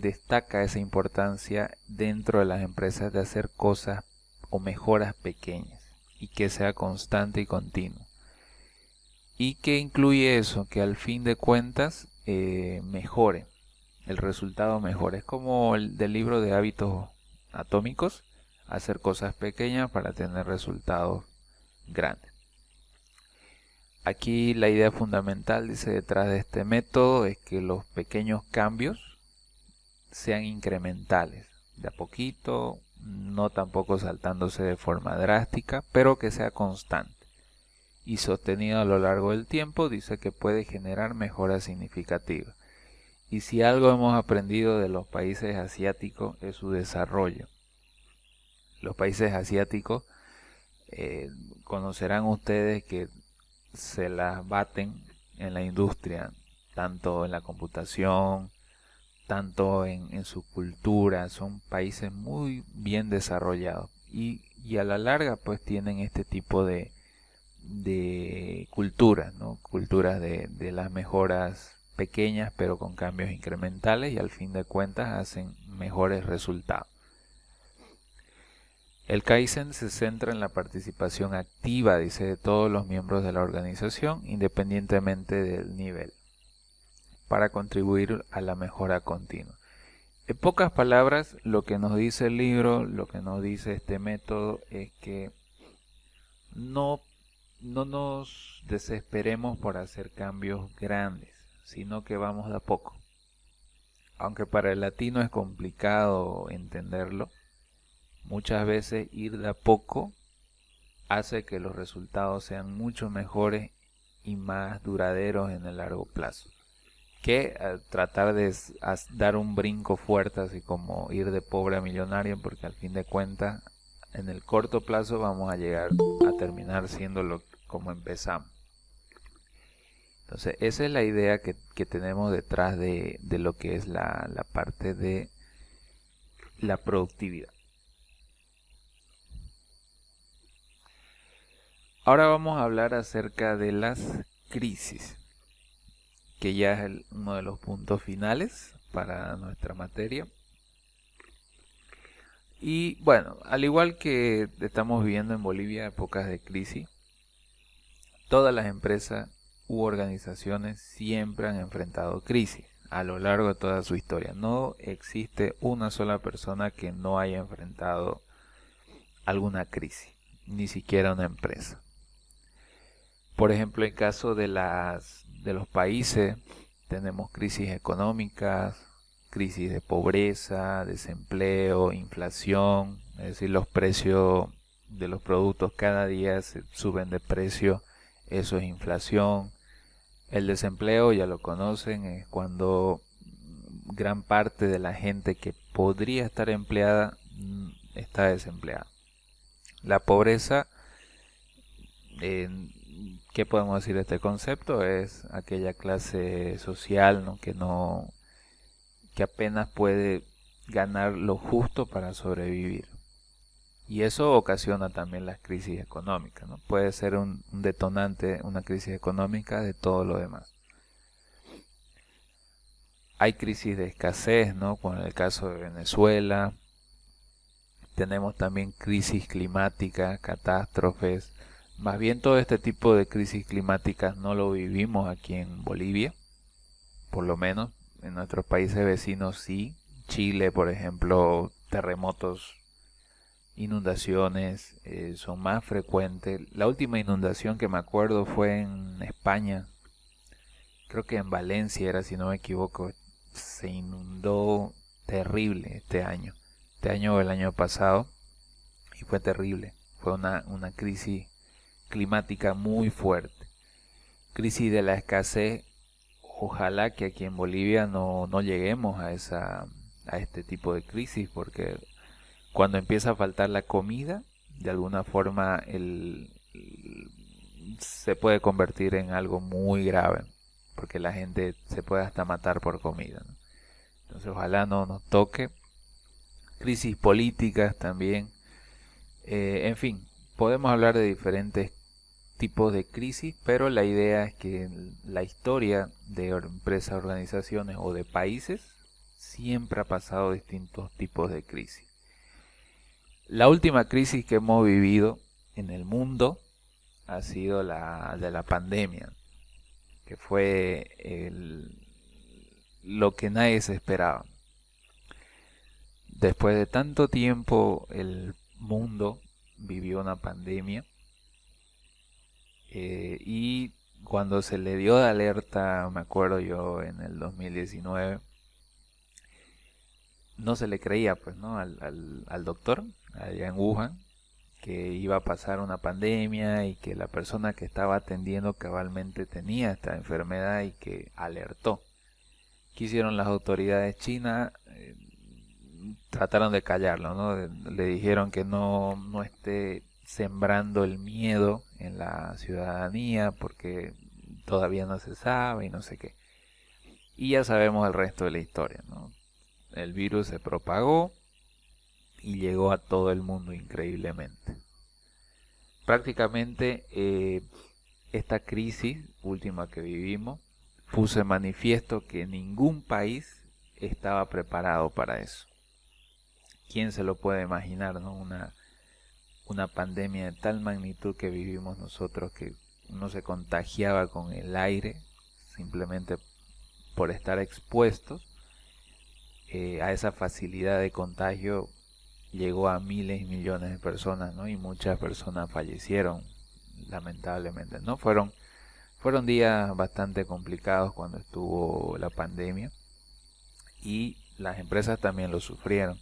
S1: destaca esa importancia dentro de las empresas de hacer cosas o mejoras pequeñas y que sea constante y continuo. Y que incluye eso, que al fin de cuentas mejore, el resultado mejore. Es como el del libro de hábitos atómicos, hacer cosas pequeñas para tener resultados grandes. Aquí la idea fundamental, dice, detrás de este método es que los pequeños cambios sean incrementales, de a poquito, no tampoco saltándose de forma drástica, pero que sea constante y sostenido a lo largo del tiempo. Dice que puede generar mejoras significativas. Y si algo hemos aprendido de los países asiáticos es su desarrollo. Los países asiáticos, conocerán ustedes que se las baten en la industria, tanto en la computación, tanto en su cultura. Son países muy bien desarrollados y a la larga pues tienen este tipo de culturas, ¿no? Culturas de las mejoras pequeñas pero con cambios incrementales, y al fin de cuentas hacen mejores resultados. El Kaizen se centra en la participación activa, dice, de todos los miembros de la organización, independientemente del nivel, para contribuir a la mejora continua. En pocas palabras, lo que nos dice el libro, lo que nos dice este método, es que no nos desesperemos por hacer cambios grandes, sino que vamos de a poco. Aunque para el latino es complicado entenderlo, muchas veces ir de a poco hace que los resultados sean mucho mejores y más duraderos en el largo plazo, que tratar de dar un brinco fuerte, así como ir de pobre a millonario, porque al fin de cuentas en el corto plazo vamos a llegar a terminar siendo como empezamos. Entonces esa es la idea que tenemos detrás de lo que es la parte de la productividad. Ahora vamos a hablar acerca de las crisis, que ya es uno de los puntos finales para nuestra materia. Y bueno, al igual que estamos viviendo en Bolivia épocas de crisis, todas las empresas u organizaciones siempre han enfrentado crisis a lo largo de toda su historia. No existe una sola persona que no haya enfrentado alguna crisis, ni siquiera una empresa. Por ejemplo, en caso de los países, tenemos crisis económicas, crisis de pobreza, desempleo, inflación, es decir, los precios de los productos cada día se suben de precio, eso es inflación. El desempleo, ya lo conocen, es cuando gran parte de la gente que podría estar empleada está desempleada. La pobreza, ¿qué podemos decir de este concepto? Es aquella clase social, ¿no? Que apenas puede ganar lo justo para sobrevivir. Y eso ocasiona también las crisis económicas, ¿no? Puede ser un detonante, una crisis económica de todo lo demás. Hay crisis de escasez, ¿no? Como en el caso de Venezuela. Tenemos también crisis climática, catástrofes. Más bien todo este tipo de crisis climáticas no lo vivimos aquí en Bolivia, por lo menos. En nuestros países vecinos sí. Chile, por ejemplo, terremotos, inundaciones son más frecuentes. La última inundación que me acuerdo fue en España, creo que en Valencia era, si no me equivoco. Se inundó terrible este año o el año pasado, y fue terrible. Fue una crisis climática muy fuerte. Crisis de la escasez. Ojalá que aquí en Bolivia no lleguemos a este tipo de crisis, porque cuando empieza a faltar la comida, de alguna forma se puede convertir en algo muy grave, porque la gente se puede hasta matar por comida, ¿no? Entonces ojalá no nos toque. Crisis políticas también. En fin, podemos hablar de diferentes tipos de crisis, pero la idea es que la historia de empresas, organizaciones o de países siempre ha pasado distintos tipos de crisis. La última crisis que hemos vivido en el mundo ha sido la de la pandemia, que fue lo que nadie se esperaba. Después de tanto tiempo el mundo vivió una pandemia, y cuando se le dio de alerta, me acuerdo yo en el 2019, no se le creía pues, ¿no? al doctor allá en Wuhan, que iba a pasar una pandemia y que la persona que estaba atendiendo cabalmente tenía esta enfermedad y que alertó. ¿Qué hicieron las autoridades chinas? Trataron de callarlo, ¿no? Le dijeron que no esté sembrando el miedo en la ciudadanía porque todavía no se sabe y no sé qué. Y ya sabemos el resto de la historia, ¿no? El virus se propagó y llegó a todo el mundo increíblemente. Prácticamente esta crisis última que vivimos puso en manifiesto que ningún país estaba preparado para eso. ¿Quién se lo puede imaginar, no? Una pandemia de tal magnitud que vivimos nosotros, que uno se contagiaba con el aire simplemente por estar expuestos a esa facilidad de contagio. Llegó a miles y millones de personas, ¿no? Y muchas personas fallecieron, lamentablemente, ¿no? Fueron días bastante complicados cuando estuvo la pandemia, y las empresas también lo sufrieron.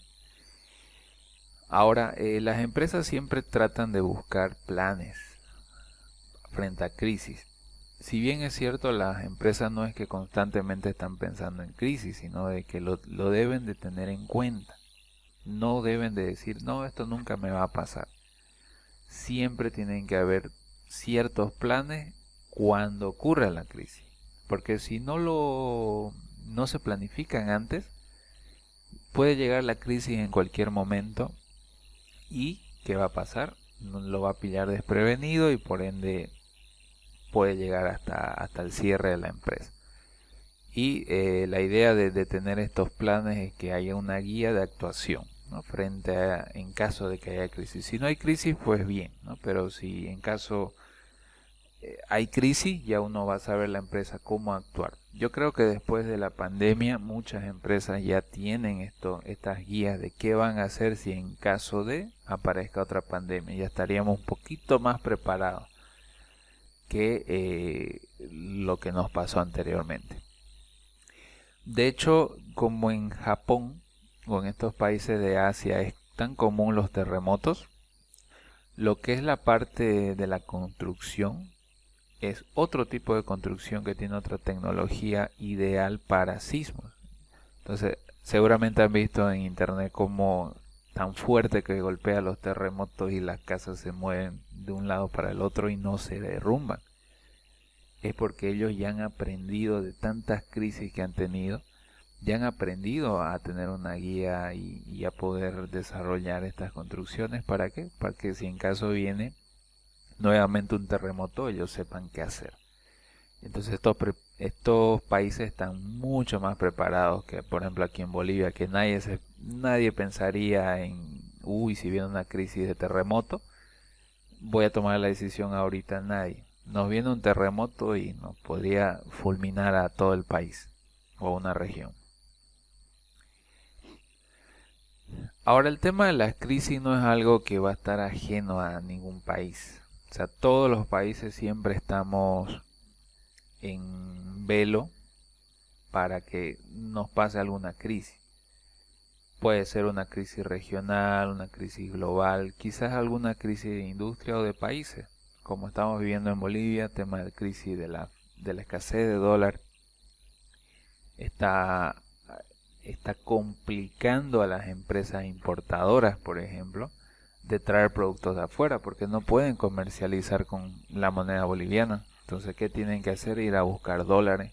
S1: Ahora, las empresas siempre tratan de buscar planes frente a crisis. Si bien es cierto, las empresas no es que constantemente están pensando en crisis, sino de que lo deben de tener en cuenta. No deben de decir, no, esto nunca me va a pasar. Siempre tienen que haber ciertos planes cuando ocurra la crisis. Porque si no se planifican antes, puede llegar la crisis en cualquier momento. ¿Y qué va a pasar? Lo va a pillar desprevenido y por ende puede llegar hasta el cierre de la empresa. Y la idea de tener estos planes es que haya una guía de actuación, ¿no? En caso de que haya crisis. Si no hay crisis, pues bien, ¿no? Pero si en caso hay crisis, ya uno va a saber la empresa cómo actuar. Yo creo que después de la pandemia muchas empresas ya tienen estas guías de qué van a hacer si en caso de aparezca otra pandemia. Ya estaríamos un poquito más preparados que lo que nos pasó anteriormente. De hecho, como en Japón o en estos países de Asia es tan común los terremotos, lo que es la parte de la construcción es otro tipo de construcción que tiene otra tecnología ideal para sismos. Entonces, seguramente han visto en internet cómo tan fuerte que golpea los terremotos y las casas se mueven de un lado para el otro y no se derrumban. Es porque ellos ya han aprendido de tantas crisis que han tenido, ya han aprendido a tener una guía y a poder desarrollar estas construcciones. ¿Para qué? Para que si en caso viene nuevamente un terremoto, ellos sepan qué hacer. Entonces estos países están mucho más preparados que, por ejemplo, aquí en Bolivia, que nadie pensaría en, uy, si viene una crisis de terremoto, voy a tomar la decisión ahorita. Nadie. Nos viene un terremoto y nos podría fulminar a todo el país o una región. Ahora, el tema de las crisis no es algo que va a estar ajeno a ningún país. O sea, todos los países siempre estamos en velo para que nos pase alguna crisis. Puede ser una crisis regional, una crisis global, quizás alguna crisis de industria o de países, como estamos viviendo en Bolivia. Tema de crisis de la escasez de dólar está complicando a las empresas importadoras, por ejemplo, de traer productos de afuera, porque no pueden comercializar con la moneda boliviana. Entonces, ¿qué tienen que hacer? Ir a buscar dólares.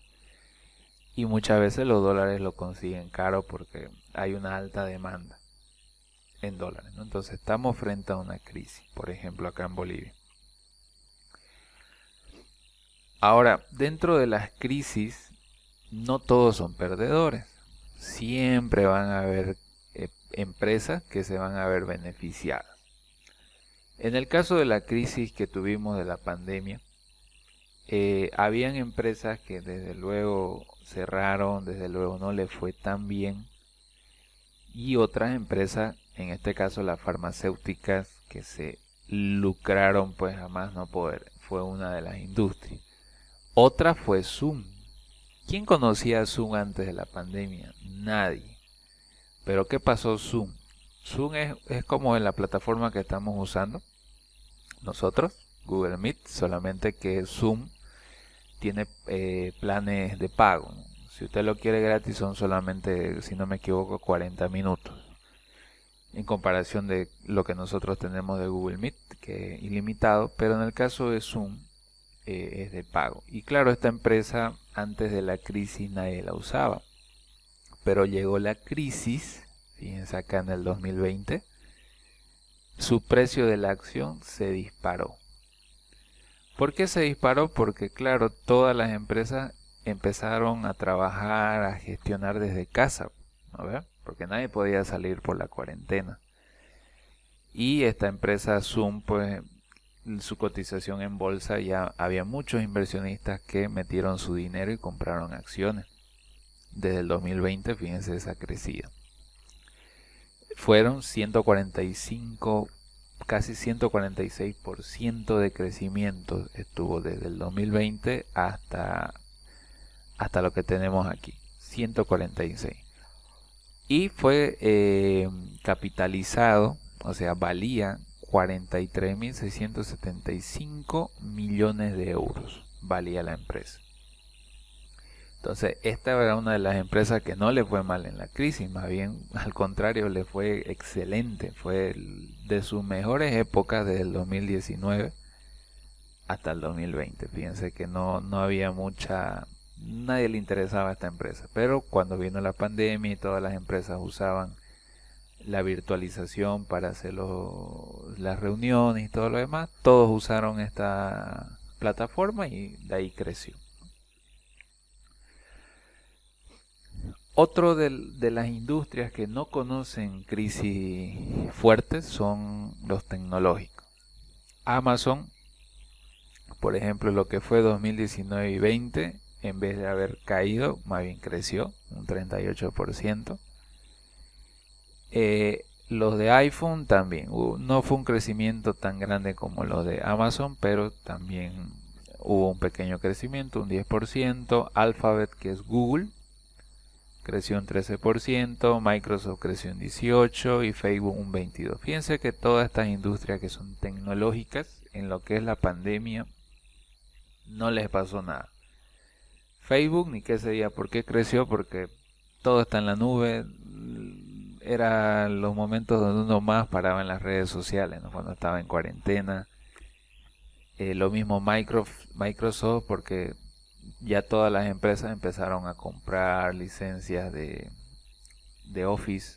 S1: Y muchas veces los dólares lo consiguen caro porque hay una alta demanda en dólares, ¿no? Entonces estamos frente a una crisis, por ejemplo, acá en Bolivia. Ahora, dentro de las crisis, no todos son perdedores. Siempre van a haber empresas que se van a ver beneficiadas. En el caso de la crisis que tuvimos de la pandemia, habían empresas que desde luego cerraron, desde luego no les fue tan bien, y otras empresas, en este caso las farmacéuticas, que se lucraron pues a más no poder. Fue una de las industrias. Otra fue Zoom. ¿Quién conocía a Zoom antes de la pandemia? Nadie. Pero ¿qué pasó Zoom? Zoom es como en la plataforma que estamos usando nosotros, Google Meet, solamente que Zoom tiene planes de pago, ¿no? Si usted lo quiere gratis son solamente, si no me equivoco, 40 minutos. En comparación de lo que nosotros tenemos de Google Meet, que es ilimitado, pero en el caso de Zoom es de pago. Y claro, esta empresa antes de la crisis nadie la usaba, pero llegó la crisis, fíjense acá en el 2020, su precio de la acción se disparó. ¿Por qué se disparó? Porque claro, todas las empresas empezaron a trabajar, a gestionar desde casa, ¿no? Porque nadie podía salir por la cuarentena. Y esta empresa Zoom, pues su cotización en bolsa, ya había muchos inversionistas que metieron su dinero y compraron acciones. Desde el 2020, fíjense esa crecida. Fueron 145, casi 146% de crecimiento estuvo desde el 2020 hasta lo que tenemos aquí, 146. Y fue capitalizado, o sea, valía 43.675 millones de euros, valía la empresa. Entonces, esta era una de las empresas que no le fue mal en la crisis, más bien al contrario, le fue excelente. Fue de sus mejores épocas desde el 2019 hasta el 2020. Fíjense que no había nadie le interesaba a esta empresa. Pero cuando vino la pandemia y todas las empresas usaban la virtualización para hacer las reuniones y todo lo demás, todos usaron esta plataforma y de ahí creció. Otro de las industrias que no conocen crisis fuertes son los tecnológicos. Amazon, por ejemplo, lo que fue 2019 y 20, en vez de haber caído, más bien creció un 38%. Los de iPhone también, no fue un crecimiento tan grande como los de Amazon, pero también hubo un pequeño crecimiento, un 10%. Alphabet, que es Google, creció un 13%, Microsoft creció un 18% y Facebook un 22%. Fíjense que todas estas industrias que son tecnológicas, en lo que es la pandemia, no les pasó nada. Facebook, ni qué sería, ¿por qué creció? Porque todo está en la nube. Eran los momentos donde uno más paraba en las redes sociales, ¿no? Cuando estaba en cuarentena. Lo mismo Microsoft, porque ya todas las empresas empezaron a comprar licencias de Office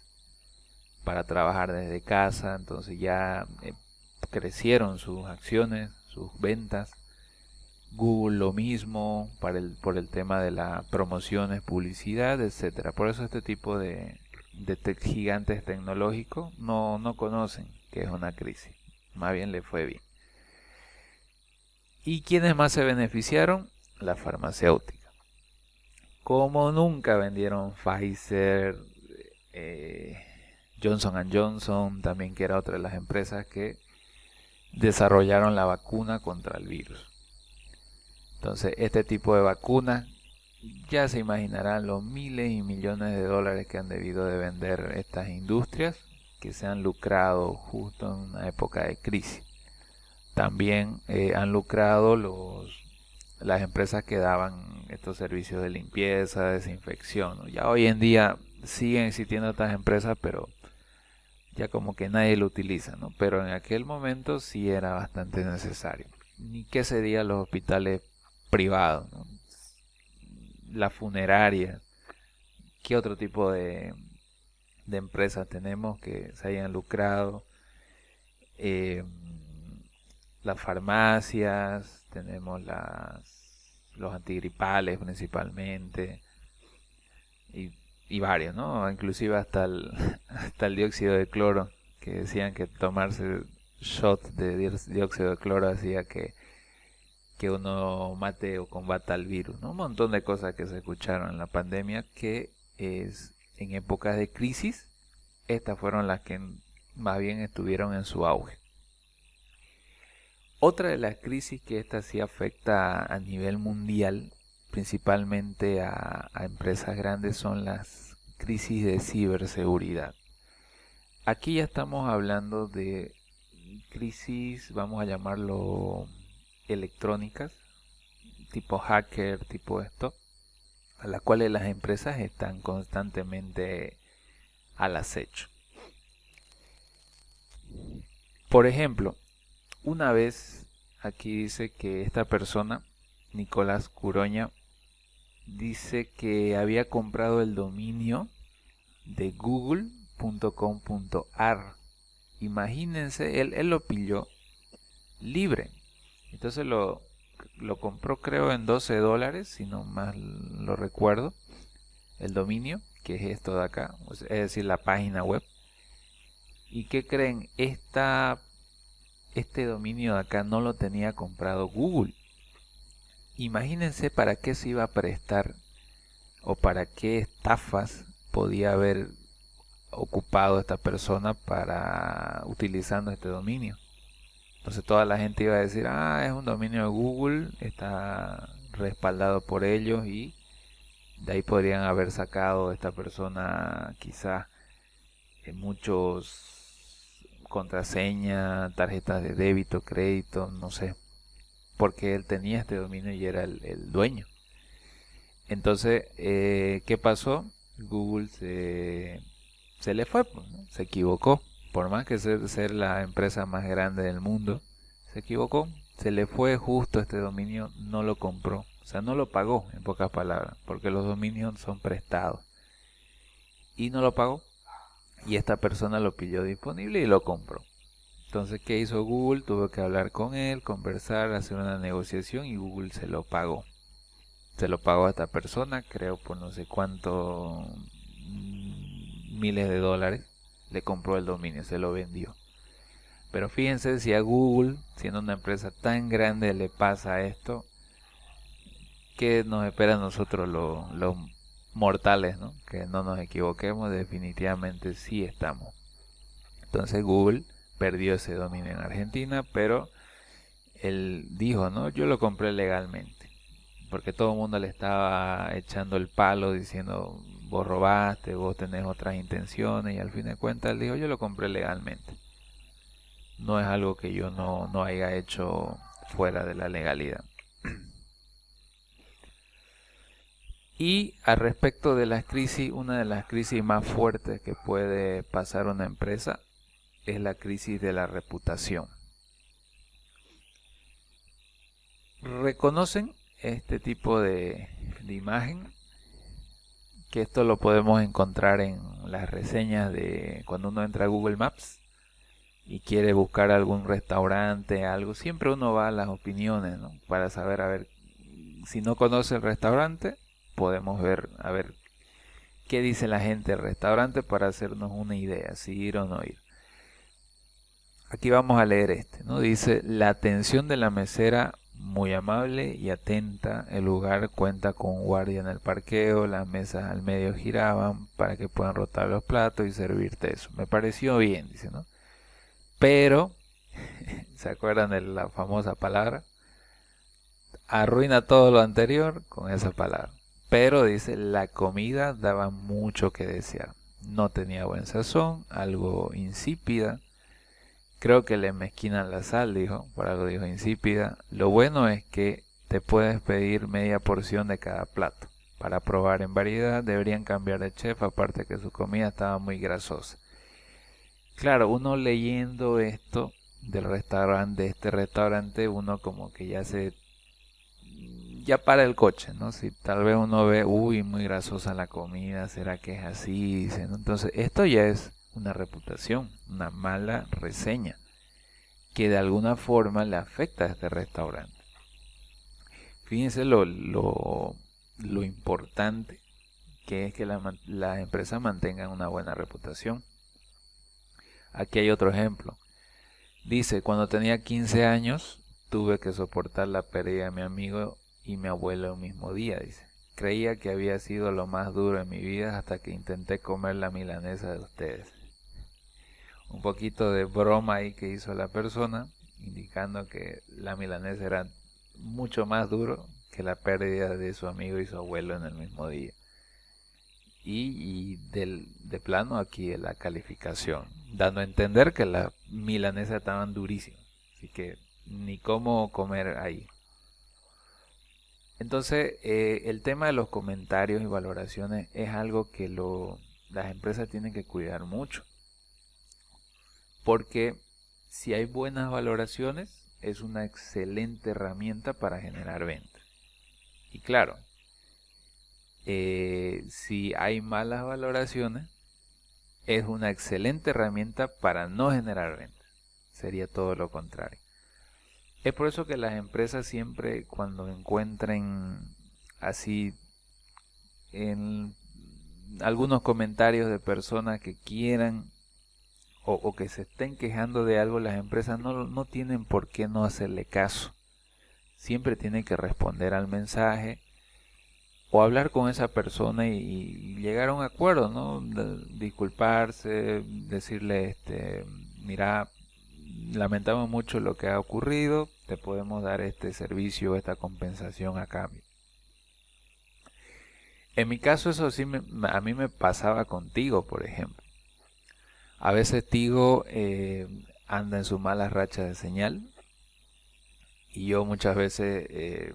S1: para trabajar desde casa, entonces ya crecieron sus acciones, sus ventas. Google lo mismo por el tema de las promociones, publicidad, etcétera. Por eso este tipo de gigantes tecnológicos no conocen que es una crisis, más bien le fue bien. ¿Y quiénes más se beneficiaron? La farmacéutica. Como nunca vendieron Pfizer, Johnson Johnson, también, que era otra de las empresas que desarrollaron la vacuna contra el virus. Entonces, este tipo de vacunas, ya se imaginarán los miles y millones de dólares que han debido de vender estas industrias que se han lucrado justo en una época de crisis. También han lucrado las empresas que daban estos servicios de limpieza, desinfección, ¿no? Ya hoy en día siguen existiendo estas empresas, pero ya como que nadie lo utiliza, ¿no? Pero en aquel momento sí era bastante necesario. Ni qué sería los hospitales privados, ¿no? La funeraria. ¿Qué otro tipo de empresas tenemos que se hayan lucrado? Eh, las farmacias, tenemos los antigripales principalmente, y y varios, ¿no? Inclusive hasta hasta el dióxido de cloro, que decían que tomarse shot de dióxido de cloro hacía que uno mate o combata al virus, ¿no? Un montón de cosas que se escucharon en la pandemia que es en épocas de crisis, estas fueron las que más bien estuvieron en su auge. Otra de las crisis que esta sí afecta a nivel mundial, principalmente a empresas grandes, son las crisis de ciberseguridad. Aquí ya estamos hablando de crisis, vamos a llamarlo electrónicas, tipo hacker, tipo esto, a las cuales las empresas están constantemente al acecho. Por ejemplo, una vez aquí dice que esta persona, Nicolás Curoña, dice que había comprado el dominio de google.com.ar. Imagínense, él lo pilló libre. Entonces lo compró creo en $12, si no más lo recuerdo, el dominio, que es esto de acá, es decir, la página web. ¿Y qué creen? Este dominio de acá no lo tenía comprado Google. Imagínense para qué se iba a prestar o para qué estafas podía haber ocupado esta persona para utilizando este dominio. Entonces toda la gente iba a decir, es un dominio de Google, está respaldado por ellos y de ahí podrían haber sacado esta persona quizás muchos contraseñas, tarjetas de débito, crédito, no sé, porque él tenía este dominio y era el dueño. Entonces, ¿qué pasó? Google se le fue, pues, ¿no? Se equivocó. Por más que ser la empresa más grande del mundo, se equivocó. Se le fue justo este dominio, no lo compró. O sea, no lo pagó, en pocas palabras, porque los dominios son prestados. Y no lo pagó. Y esta persona lo pilló disponible y lo compró. Entonces, ¿qué hizo Google? Tuvo que hablar con él, conversar, hacer una negociación y Google se lo pagó. Se lo pagó a esta persona, creo por no sé cuántos miles de dólares. Le compró el dominio, se lo vendió. Pero fíjense, si a Google, siendo una empresa tan grande, le pasa esto, ¿qué nos espera a nosotros los mortales, ¿no? Que no nos equivoquemos, definitivamente sí estamos. Entonces Google perdió ese dominio en Argentina, pero él dijo, ¿no? Yo lo compré legalmente, porque todo el mundo le estaba echando el palo diciendo, vos robaste, vos tenés otras intenciones, y al fin de cuentas él dijo, yo lo compré legalmente. No es algo que yo no haya hecho fuera de la legalidad. Y al respecto de las crisis, una de las crisis más fuertes que puede pasar una empresa es la crisis de la reputación. ¿Reconocen este tipo de imagen? Que esto lo podemos encontrar en las reseñas de cuando uno entra a Google Maps y quiere buscar algún restaurante, algo, siempre uno va a las opiniones, ¿no? Para saber, a ver, si no conoce el restaurante, podemos ver, a ver, qué dice la gente del restaurante para hacernos una idea, si ir o no ir. Aquí vamos a leer este, ¿no? Dice, la atención de la mesera muy amable y atenta, el lugar cuenta con guardia en el parqueo, las mesas al medio giraban para que puedan rotar los platos y servirte eso. Me pareció bien, dice, ¿no? Pero, ¿se acuerdan de la famosa palabra? Arruina todo lo anterior con esa palabra. Pero dice, la comida daba mucho que desear. No tenía buen sazón, algo insípida. Creo que le mezquinan la sal, dijo, por algo dijo insípida. Lo bueno es que te puedes pedir media porción de cada plato. Para probar en variedad deberían cambiar de chef, aparte que su comida estaba muy grasosa. Claro, uno leyendo esto del restaurante, de este restaurante, uno como que ya para el coche, ¿no? Si tal vez uno ve, uy, muy grasosa la comida, ¿será que es así? Dicen, ¿no? Entonces, esto ya es una reputación, una mala reseña, que de alguna forma le afecta a este restaurante. Fíjense lo importante que es que las empresas mantengan una buena reputación. Aquí hay otro ejemplo. Dice, cuando tenía 15 años, tuve que soportar la pérdida de mi amigo y mi abuelo el mismo día, dice. Creía que había sido lo más duro en mi vida hasta que intenté comer la milanesa de ustedes. Un poquito de broma ahí que hizo la persona, indicando que la milanesa era mucho más duro que la pérdida de su amigo y su abuelo en el mismo día. De plano aquí la calificación, dando a entender que las milanesas estaban durísimas, así que ni cómo comer ahí. Entonces, el tema de los comentarios y valoraciones es algo que las empresas tienen que cuidar mucho, porque si hay buenas valoraciones, es una excelente herramienta para generar ventas. Y claro, si hay malas valoraciones, es una excelente herramienta para no generar ventas. Sería todo lo contrario. Es por eso que las empresas siempre, cuando encuentren así en algunos comentarios de personas que quieran o que se estén quejando de algo, las empresas no tienen por qué no hacerle caso. Siempre tienen que responder al mensaje o hablar con esa persona y llegar a un acuerdo, ¿no? Disculparse, decirle, mira, lamentamos mucho lo que ha ocurrido, te podemos dar este servicio, esta compensación a cambio. En mi caso eso sí a mí me pasaba con Tigo, por ejemplo. A veces Tigo anda en su mala racha de señal y yo muchas veces,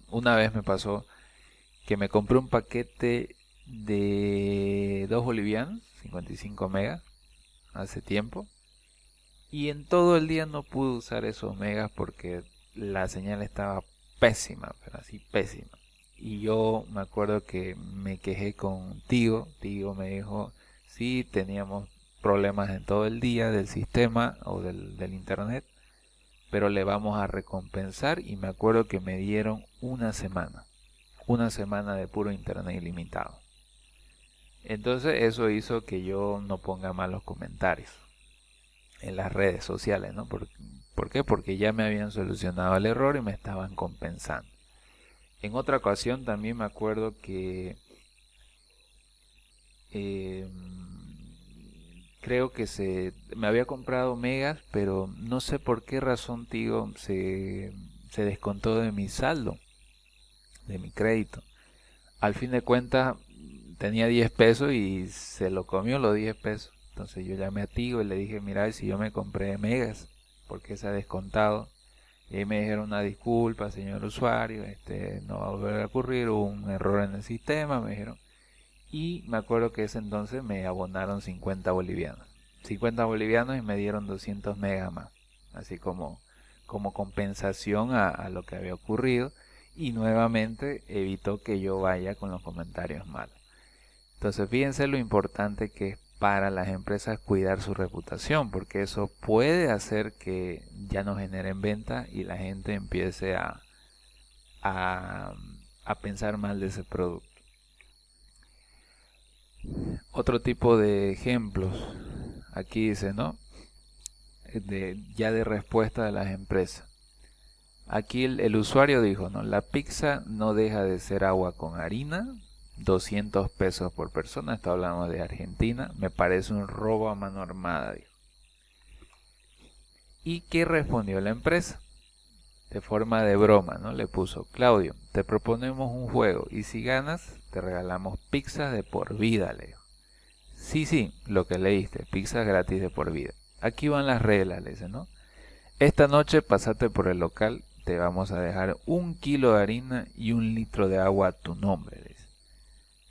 S1: una vez me pasó que me compré un paquete de 2 bolivianos, 55 megas, hace tiempo. Y en todo el día no pude usar esos megas porque la señal estaba pésima, pero así pésima. Y yo me acuerdo que me quejé con Tigo. Tigo me dijo, sí, teníamos problemas en todo el día del sistema o del internet, pero le vamos a recompensar. Y me acuerdo que me dieron una semana de puro internet ilimitado. Entonces eso hizo que yo no ponga malos comentarios en las redes sociales, ¿no? ¿Por qué? Porque ya me habían solucionado el error y me estaban compensando. En otra ocasión también me acuerdo que creo que me había comprado megas, pero no sé por qué razón, Tigo, se descontó de mi saldo, de mi crédito. Al fin de cuentas tenía 10 pesos y se lo comió los 10 pesos. Entonces yo llamé a Tigo y le dije, mira, si yo me compré megas, ¿por qué se ha descontado? Y ahí me dijeron una disculpa, señor usuario, no va a volver a ocurrir, hubo un error en el sistema, me dijeron. Y me acuerdo que ese entonces me abonaron 50 bolivianos. 50 bolivianos y me dieron 200 megas más. Así como compensación a lo que había ocurrido. Y nuevamente evitó que yo vaya con los comentarios malos. Entonces fíjense lo importante que es para las empresas cuidar su reputación, porque eso puede hacer que ya no generen venta y la gente empiece a pensar mal de ese producto. Otro tipo de ejemplos, aquí dice, ¿no? Ya de respuesta de las empresas. Aquí el usuario dijo, ¿no? La pizza no deja de ser agua con harina, 200 pesos por persona, esto hablamos de Argentina, me parece un robo a mano armada, dijo. ¿Y qué respondió la empresa? De forma de broma, ¿no? Le puso, Claudio, te proponemos un juego y si ganas, te regalamos pizzas de por vida, le dijo. Sí, lo que leíste, pizzas gratis de por vida. Aquí van las reglas, le dice, ¿no? Esta noche pasate por el local, te vamos a dejar 1 kilo de harina y 1 litro de agua a tu nombre, le dice.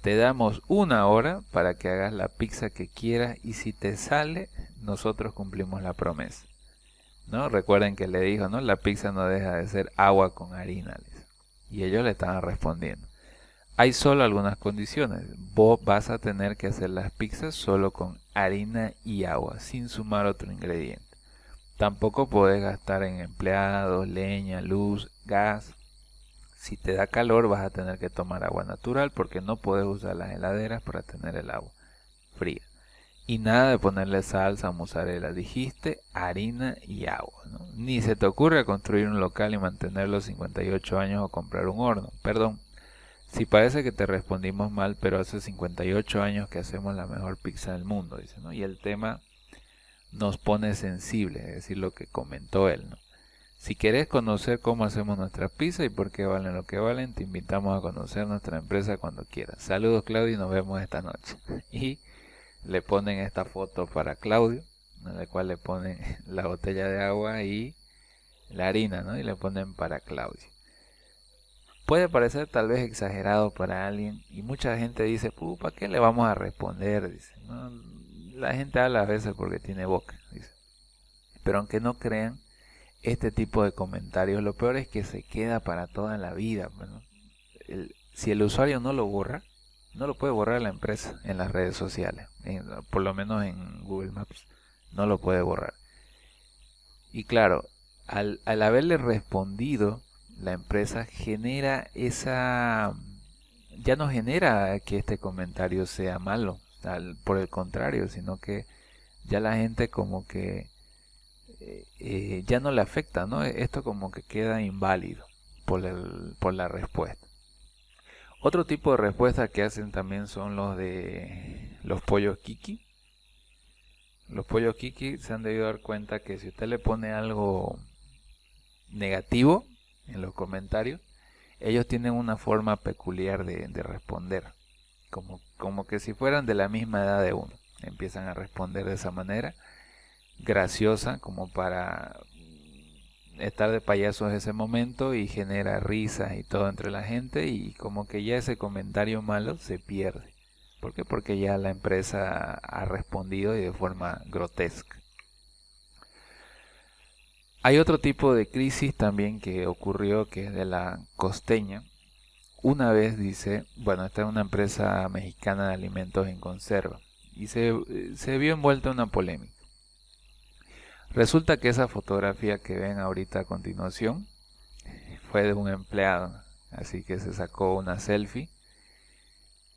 S1: Te damos 1 hora para que hagas la pizza que quieras y si te sale, nosotros cumplimos la promesa. ¿No? Recuerden que le dijo, ¿no? La pizza no deja de ser agua con harina, le dice. Y ellos le estaban respondiendo. Hay solo algunas condiciones. Vos vas a tener que hacer las pizzas solo con harina y agua, sin sumar otro ingrediente. Tampoco podés gastar en empleados, leña, luz, gas. Si te da calor vas a tener que tomar agua natural porque no puedes usar las heladeras para tener el agua fría. Y nada de ponerle salsa, mozzarella, dijiste harina y agua, ¿no? Ni se te ocurre construir un local y mantenerlo 58 años o comprar un horno. Perdón, si parece que te respondimos mal, pero hace 58 años que hacemos la mejor pizza del mundo, dice, ¿no? Y el tema nos pone sensible, es decir, lo que comentó él, ¿no? Si querés conocer cómo hacemos nuestra pizza y por qué valen lo que valen, te invitamos a conocer nuestra empresa cuando quieras. Saludos, Claudio, y nos vemos esta noche. Y le ponen esta foto para Claudio, en la cual le ponen la botella de agua y la harina, ¿no? Y le ponen para Claudio. Puede parecer tal vez exagerado para alguien y mucha gente dice, ¿para qué le vamos a responder? Dice, ¿no? La gente habla a veces porque tiene boca, dice. Pero aunque no crean, este tipo de comentarios, lo peor es que se queda para toda la vida, ¿no? Si el usuario no lo borra, no lo puede borrar la empresa en las redes sociales, por lo menos en Google Maps, no lo puede borrar. Y claro, al haberle respondido, la empresa genera ya no genera que este comentario sea malo, por el contrario, sino que ya la gente como que ya no le afecta, ¿no? Esto como que queda inválido por la respuesta. Otro tipo de respuesta que hacen también son los de los pollos Kiki. Los pollos Kiki se han debido dar cuenta que si usted le pone algo negativo en los comentarios, ellos tienen una forma peculiar de responder, como que si fueran de la misma edad de uno. Empiezan a responder de esa manera, graciosa, como para estar de payasos ese momento, y genera risas y todo entre la gente, y como que ya ese comentario malo se pierde. ¿Por qué? Porque ya la empresa ha respondido y de forma grotesca. Hay otro tipo de crisis también que ocurrió, que es de la costeña. Una vez dice, bueno, esta es una empresa mexicana de alimentos en conserva, y se vio envuelta en una polémica. Resulta que esa fotografía que ven ahorita a continuación fue de un empleado, así que se sacó una selfie.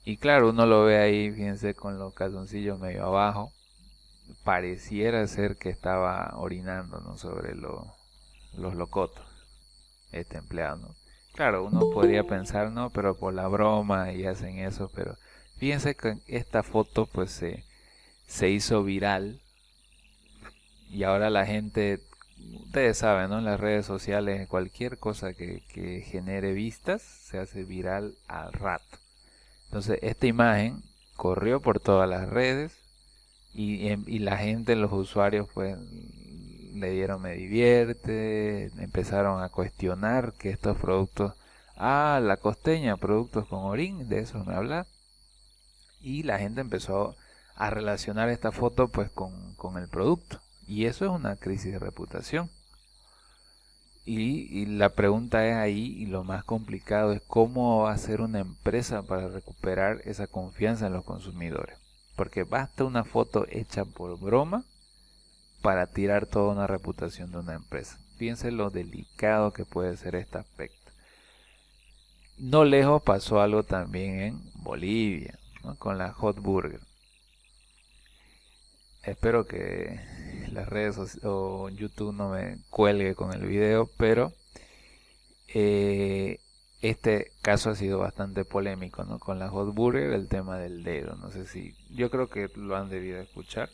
S1: Y claro, uno lo ve ahí, fíjense, con los calzoncillos medio abajo. Pareciera ser que estaba orinando, ¿no?, sobre los locotos, este empleado, ¿no? Claro, uno podría pensar, no, pero por la broma y hacen eso, pero fíjense que esta foto pues se hizo viral. Y ahora la gente, ustedes saben, ¿no? En las redes sociales, cualquier cosa que genere vistas se hace viral al rato. Entonces, esta imagen corrió por todas las redes y la gente, los usuarios, pues le dieron me divierte, empezaron a cuestionar que estos productos, la costeña, productos con orín, de eso me habla. Y la gente empezó a relacionar esta foto pues con el producto. Y eso es una crisis de reputación. Y la pregunta es ahí, y lo más complicado es cómo va a hacer una empresa para recuperar esa confianza en los consumidores. Porque basta una foto hecha por broma para tirar toda una reputación de una empresa. Fíjense lo delicado que puede ser este aspecto. No lejos pasó algo también en Bolivia, ¿no?, con la Hot Burger. Espero que las redes o YouTube no me cuelgue con el video, pero este caso ha sido bastante polémico, ¿no? Con la Hot Burger, el tema del dedo. No sé si, yo creo que lo han debido escuchar.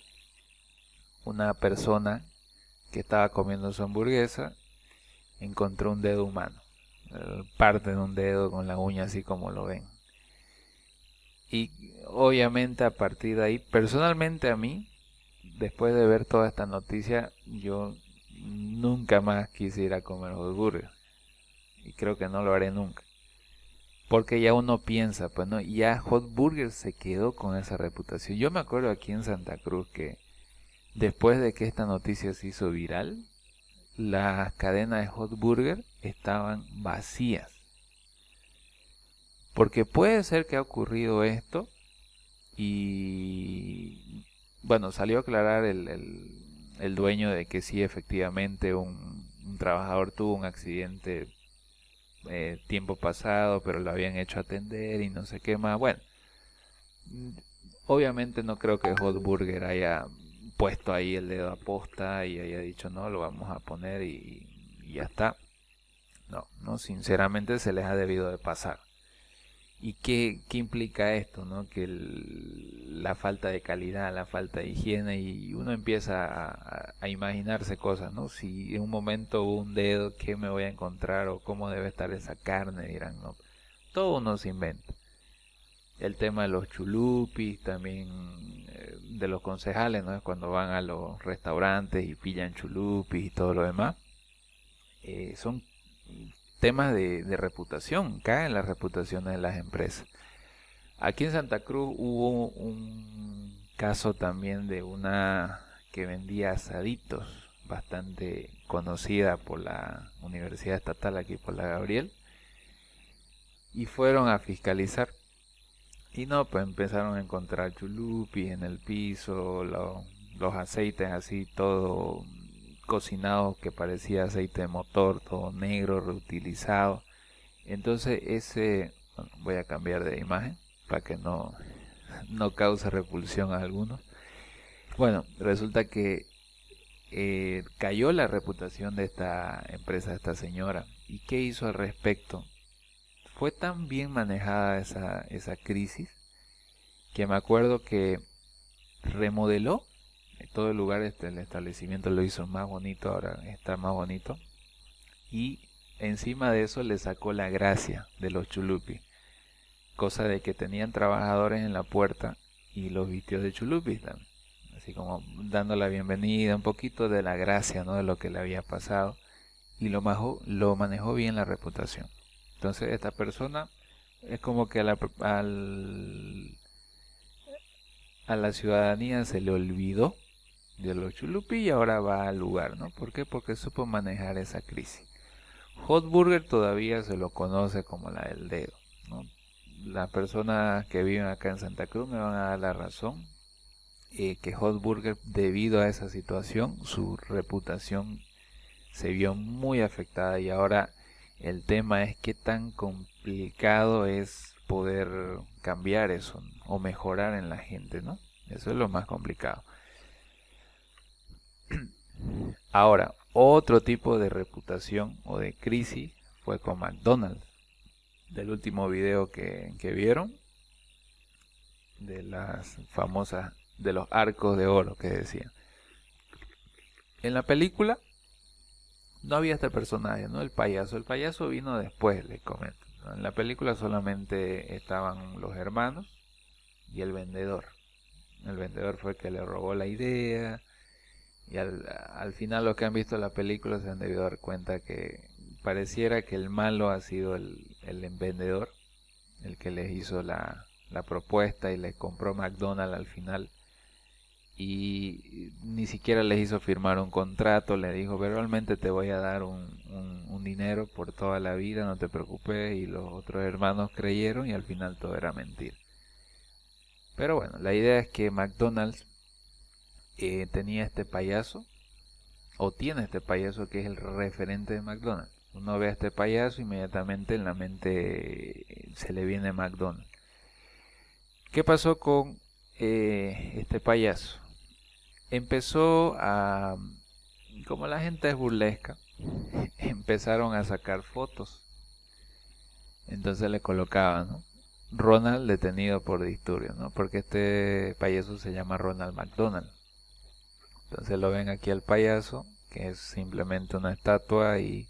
S1: Una persona que estaba comiendo su hamburguesa encontró un dedo humano, parte de un dedo con la uña así como lo ven. Y obviamente a partir de ahí, personalmente a mí, después de ver toda esta noticia, yo nunca más quise ir a comer hot burger. Y creo que no lo haré nunca. Porque ya uno piensa, pues no, ya Hot Burger se quedó con esa reputación. Yo me acuerdo aquí en Santa Cruz que después de que esta noticia se hizo viral, las cadenas de Hot Burger estaban vacías. Porque puede ser que ha ocurrido esto y bueno, salió a aclarar el dueño de que sí, efectivamente un trabajador tuvo un accidente tiempo pasado, pero lo habían hecho atender y no sé qué más. Bueno, obviamente no creo que Hot Burger haya puesto ahí el dedo a posta y haya dicho no, lo vamos a poner y ya está. No, no, sinceramente se les ha debido de pasar. ¿Y qué implica esto, no? Que la falta de calidad, la falta de higiene y uno empieza a imaginarse cosas, ¿no? Si en un momento hubo un dedo, ¿qué me voy a encontrar? O cómo debe estar esa carne, dirán, ¿no? Todo uno se inventa. El tema de los chulupis, también de los concejales, ¿no? Cuando van a los restaurantes y pillan chulupis y todo lo demás. Son temas de reputación, caen las reputaciones de las empresas. Aquí en Santa Cruz hubo un caso también de una que vendía asaditos, bastante conocida por la Universidad Estatal aquí por la Gabriel, y fueron a fiscalizar. Y no, pues empezaron a encontrar chulupis en el piso, los aceites así, todo cocinado que parecía aceite de motor, todo negro, reutilizado. Entonces bueno, voy a cambiar de imagen para que no cause repulsión a algunos. Bueno, resulta que cayó la reputación de esta empresa, de esta señora. ¿Y qué hizo al respecto? Fue tan bien manejada esa crisis que me acuerdo que remodeló todo el lugar, el establecimiento lo hizo más bonito, ahora está más bonito. Y encima de eso le sacó la gracia de los chulupis, cosa de que tenían trabajadores en la puerta y los vistió de chulupis también, así como dando la bienvenida, un poquito de la gracia, ¿no? De lo que le había pasado, y lo manejó bien la reputación. Entonces esta persona es como que a la ciudadanía se le olvidó de los chulupis y ahora va al lugar, ¿no? ¿Por qué? Porque supo manejar esa crisis. Hot Burger todavía se lo conoce como la del dedo, ¿no? Las personas que viven acá en Santa Cruz me van a dar la razón, que Hot Burger, debido a esa situación, su reputación se vio muy afectada y ahora el tema es qué tan complicado es poder cambiar eso, ¿no? O mejorar en la gente, ¿no? Eso es lo más complicado. Ahora, otro tipo de reputación o de crisis fue con McDonald's. Del último video que vieron, de las famosas, de los arcos de oro que decían. En la película no había este personaje, ¿no? El payaso. El payaso vino después, les comento, ¿no? En la película solamente estaban los hermanos y el vendedor. El vendedor fue el que le robó la idea. Y al final, los que han visto la película se han debido dar cuenta que pareciera que el malo ha sido el vendedor, el que les hizo la propuesta y les compró McDonald's al final. Y ni siquiera les hizo firmar un contrato, le dijo, verbalmente te voy a dar un dinero por toda la vida, no te preocupes. Y los otros hermanos creyeron y al final todo era mentira. Pero bueno, la idea es que McDonald's tenía este payaso, o tiene este payaso que es el referente de McDonald's. Uno ve a este payaso, inmediatamente en la mente se le viene McDonald's. ¿Qué pasó con este payaso? Empezó a, como la gente es burlesca, empezaron a sacar fotos. Entonces le colocaban, ¿no? Ronald detenido por disturbios, ¿no? Porque este payaso se llama Ronald McDonald. Entonces lo ven aquí al payaso, que es simplemente una estatua y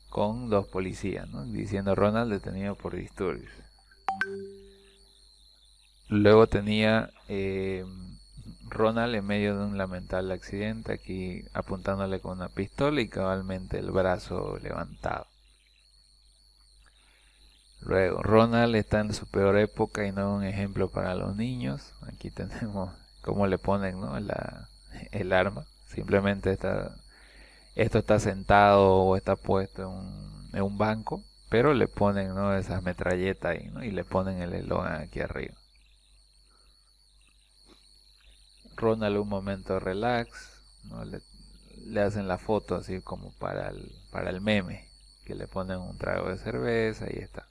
S1: con dos policías, ¿no? Diciendo Ronald detenido por disturbios. Luego tenía Ronald en medio de un lamentable accidente, aquí apuntándole con una pistola y cabalmente el brazo levantado. Luego, Ronald está en su peor época y no es un ejemplo para los niños. Aquí tenemos cómo le ponen, ¿no? El arma. Simplemente esto está sentado o está puesto en un banco, pero le ponen, ¿no? Esas metralletas ahí, ¿no? Y le ponen el eslogan aquí arriba. Ronald un momento relax, ¿no? Le hacen la foto así como para el meme. que le ponen un trago de cerveza y está.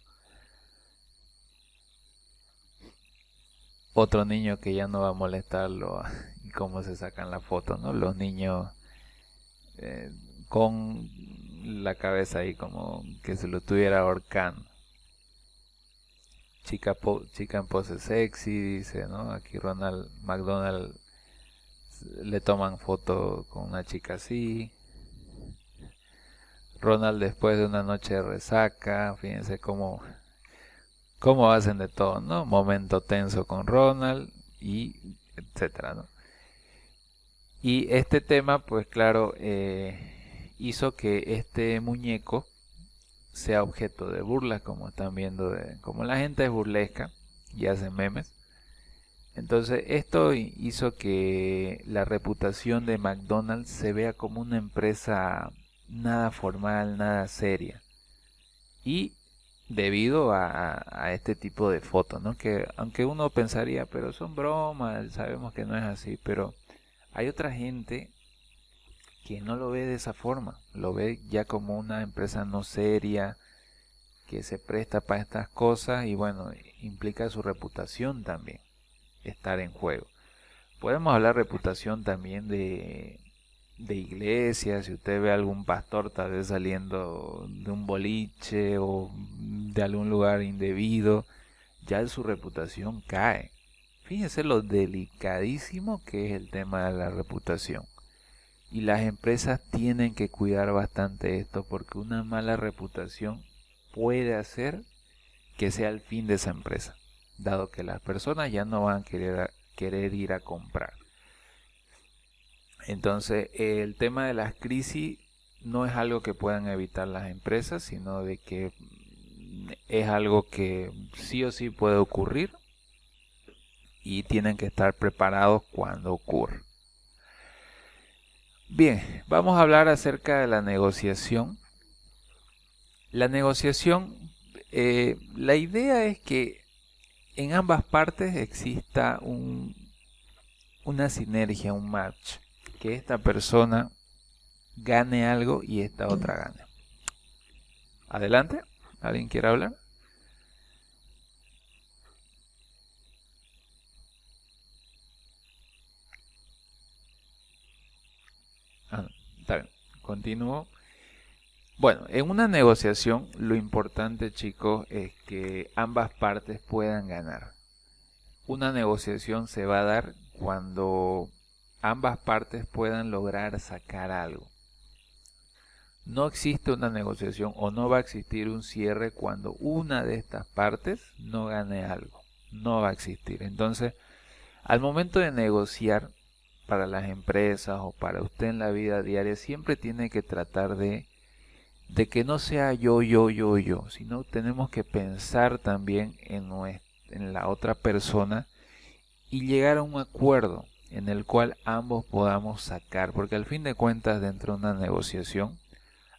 S1: Otro niño que ya no va a molestarlo y cómo se sacan la foto, ¿no? Los niños eh, con la cabeza ahí como que se lo estuviera ahorcando. Chica en pose sexy, dice, ¿no? Aquí Ronald McDonald le toman foto con una chica así. Ronald después de una noche de resaca, fíjense cómo hacen de todo, ¿no? Momento tenso con Ronald y etcétera, ¿no? Y este tema, pues claro, hizo que este muñeco sea objeto de burla, como están viendo, como la gente es burlesca y hace memes. Entonces esto hizo que la reputación de McDonald's se vea como una empresa nada formal, nada seria. Y debido a este tipo de fotos, ¿no? Que aunque uno pensaría, pero son bromas, sabemos que no es así, pero hay otra gente que no lo ve de esa forma, lo ve ya como una empresa no seria, que se presta para estas cosas y bueno, implica su reputación también estar en juego. Podemos hablar reputación también de iglesias, si usted ve a algún pastor tal vez saliendo de un boliche o de algún lugar indebido, ya su reputación cae. Fíjense lo delicadísimo que es el tema de la reputación. Y las empresas tienen que cuidar bastante esto porque una mala reputación puede hacer que sea el fin de esa empresa, dado que las personas ya no van a querer ir a comprar. Entonces, el tema de las crisis no es algo que puedan evitar las empresas, sino de que es algo que sí o sí puede ocurrir y tienen que estar preparados cuando ocurra. Bien, vamos a hablar acerca de la negociación. La negociación, la idea es que en ambas partes exista una sinergia, un match, que esta persona gane algo y esta otra gane. Adelante, ¿alguien quiere hablar? Ah, está bien, continúo. Bueno, en una negociación lo importante, chicos, es que ambas partes puedan ganar. Una negociación se va a dar cuando ambas partes puedan lograr sacar algo. No existe una negociación o no va a existir un cierre cuando una de estas partes no gane algo. No va a existir. Entonces, al momento de negociar para las empresas o para usted en la vida diaria, siempre tiene que tratar de que no sea yo, sino tenemos que pensar también en la otra persona y llegar a un acuerdo en el cual ambos podamos sacar, porque al fin de cuentas dentro de una negociación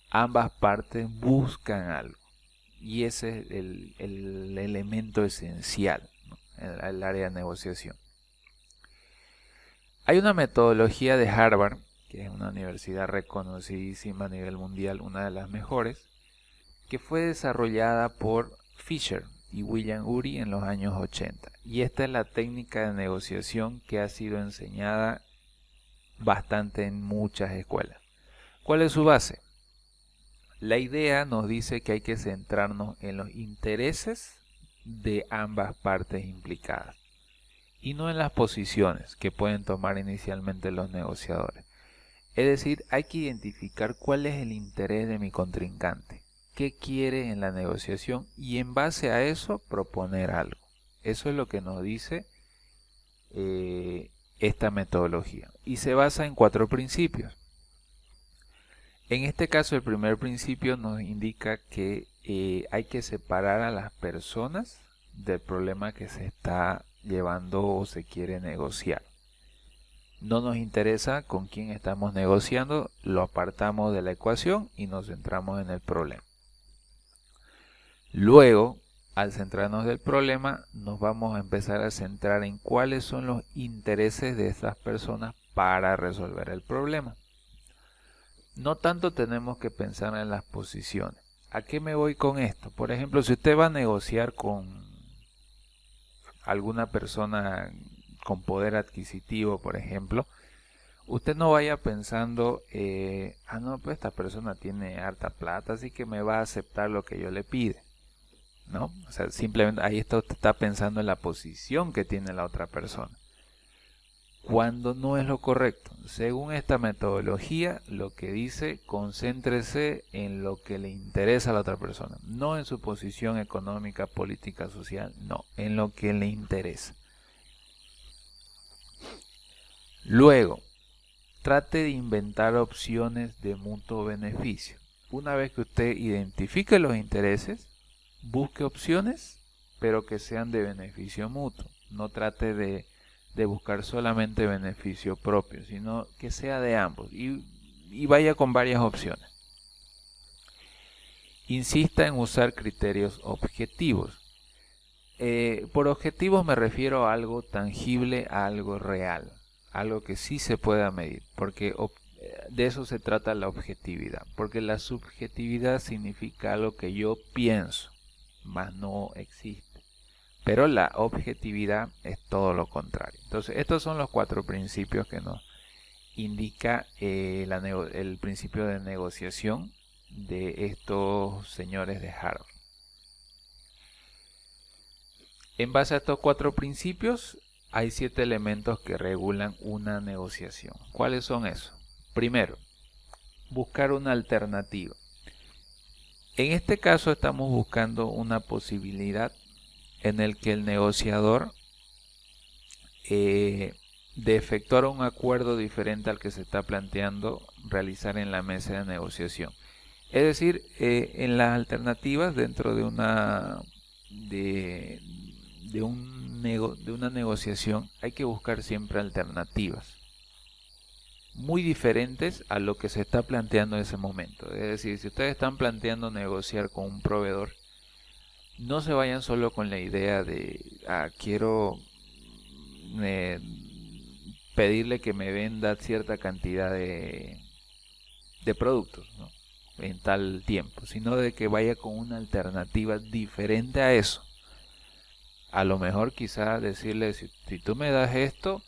S1: ambas partes buscan algo y ese es el elemento esencial, ¿no? en el área de negociación. Hay una metodología de Harvard, que es una universidad reconocidísima a nivel mundial, una de las mejores, que fue desarrollada por Fisher y William Ury en los años 80. Y esta es la técnica de negociación que ha sido enseñada bastante en muchas escuelas. ¿Cuál es su base? La idea nos dice que hay que centrarnos en los intereses de ambas partes implicadas y no en las posiciones que pueden tomar inicialmente los negociadores. Es decir, hay que identificar cuál es el interés de mi contrincante, qué quiere en la negociación y en base a eso proponer algo. Eso es lo que nos dice esta metodología y se basa en 4 principios. En este caso, el primer principio nos indica que hay que separar a las personas del problema que se está llevando o se quiere negociar. No nos interesa con quién estamos negociando, lo apartamos de la ecuación y nos centramos en el problema. Luego, al centrarnos del problema, nos vamos a empezar a centrar en cuáles son los intereses de estas personas para resolver el problema. No tanto tenemos que pensar en las posiciones. ¿A qué me voy con esto? Por ejemplo, si usted va a negociar con alguna persona con poder adquisitivo, por ejemplo, usted no vaya pensando, no, pues esta persona tiene harta plata, así que me va a aceptar lo que yo le pide, ¿no? O sea, simplemente ahí está, usted está pensando en la posición que tiene la otra persona, cuando no es lo correcto. Según esta metodología, lo que dice, concéntrese en lo que le interesa a la otra persona, no en su posición económica, política, social, no, en lo que le interesa. Luego, trate de inventar opciones de mutuo beneficio. Una vez que usted identifique los intereses, busque opciones, pero que sean de beneficio mutuo. No trate de buscar solamente beneficio propio, sino que sea de ambos y vaya con varias opciones. Insista en usar criterios objetivos. Por objetivos me refiero a algo tangible, a algo real, algo que sí se pueda medir, porque de eso se trata la objetividad, porque la subjetividad significa algo que yo pienso, mas no existe. Pero la objetividad es todo lo contrario. Entonces, estos son los 4 principios que nos indica el principio de negociación de estos señores de Harvard. En base a estos 4 principios, hay 7 elementos que regulan una negociación. ¿Cuáles son esos? Primero, buscar una alternativa. En este caso estamos buscando una posibilidad en el que el negociador de efectuar un acuerdo diferente al que se está planteando realizar en la mesa de negociación. Es decir, en las alternativas dentro de una negociación hay que buscar siempre alternativas muy diferentes a lo que se está planteando en ese momento. Es decir, si ustedes están planteando negociar con un proveedor, no se vayan solo con la idea de quiero pedirle que me venda cierta cantidad de productos, ¿no?, en tal tiempo, sino de que vaya con una alternativa diferente a eso. A lo mejor quizá decirle, si tú me das esto,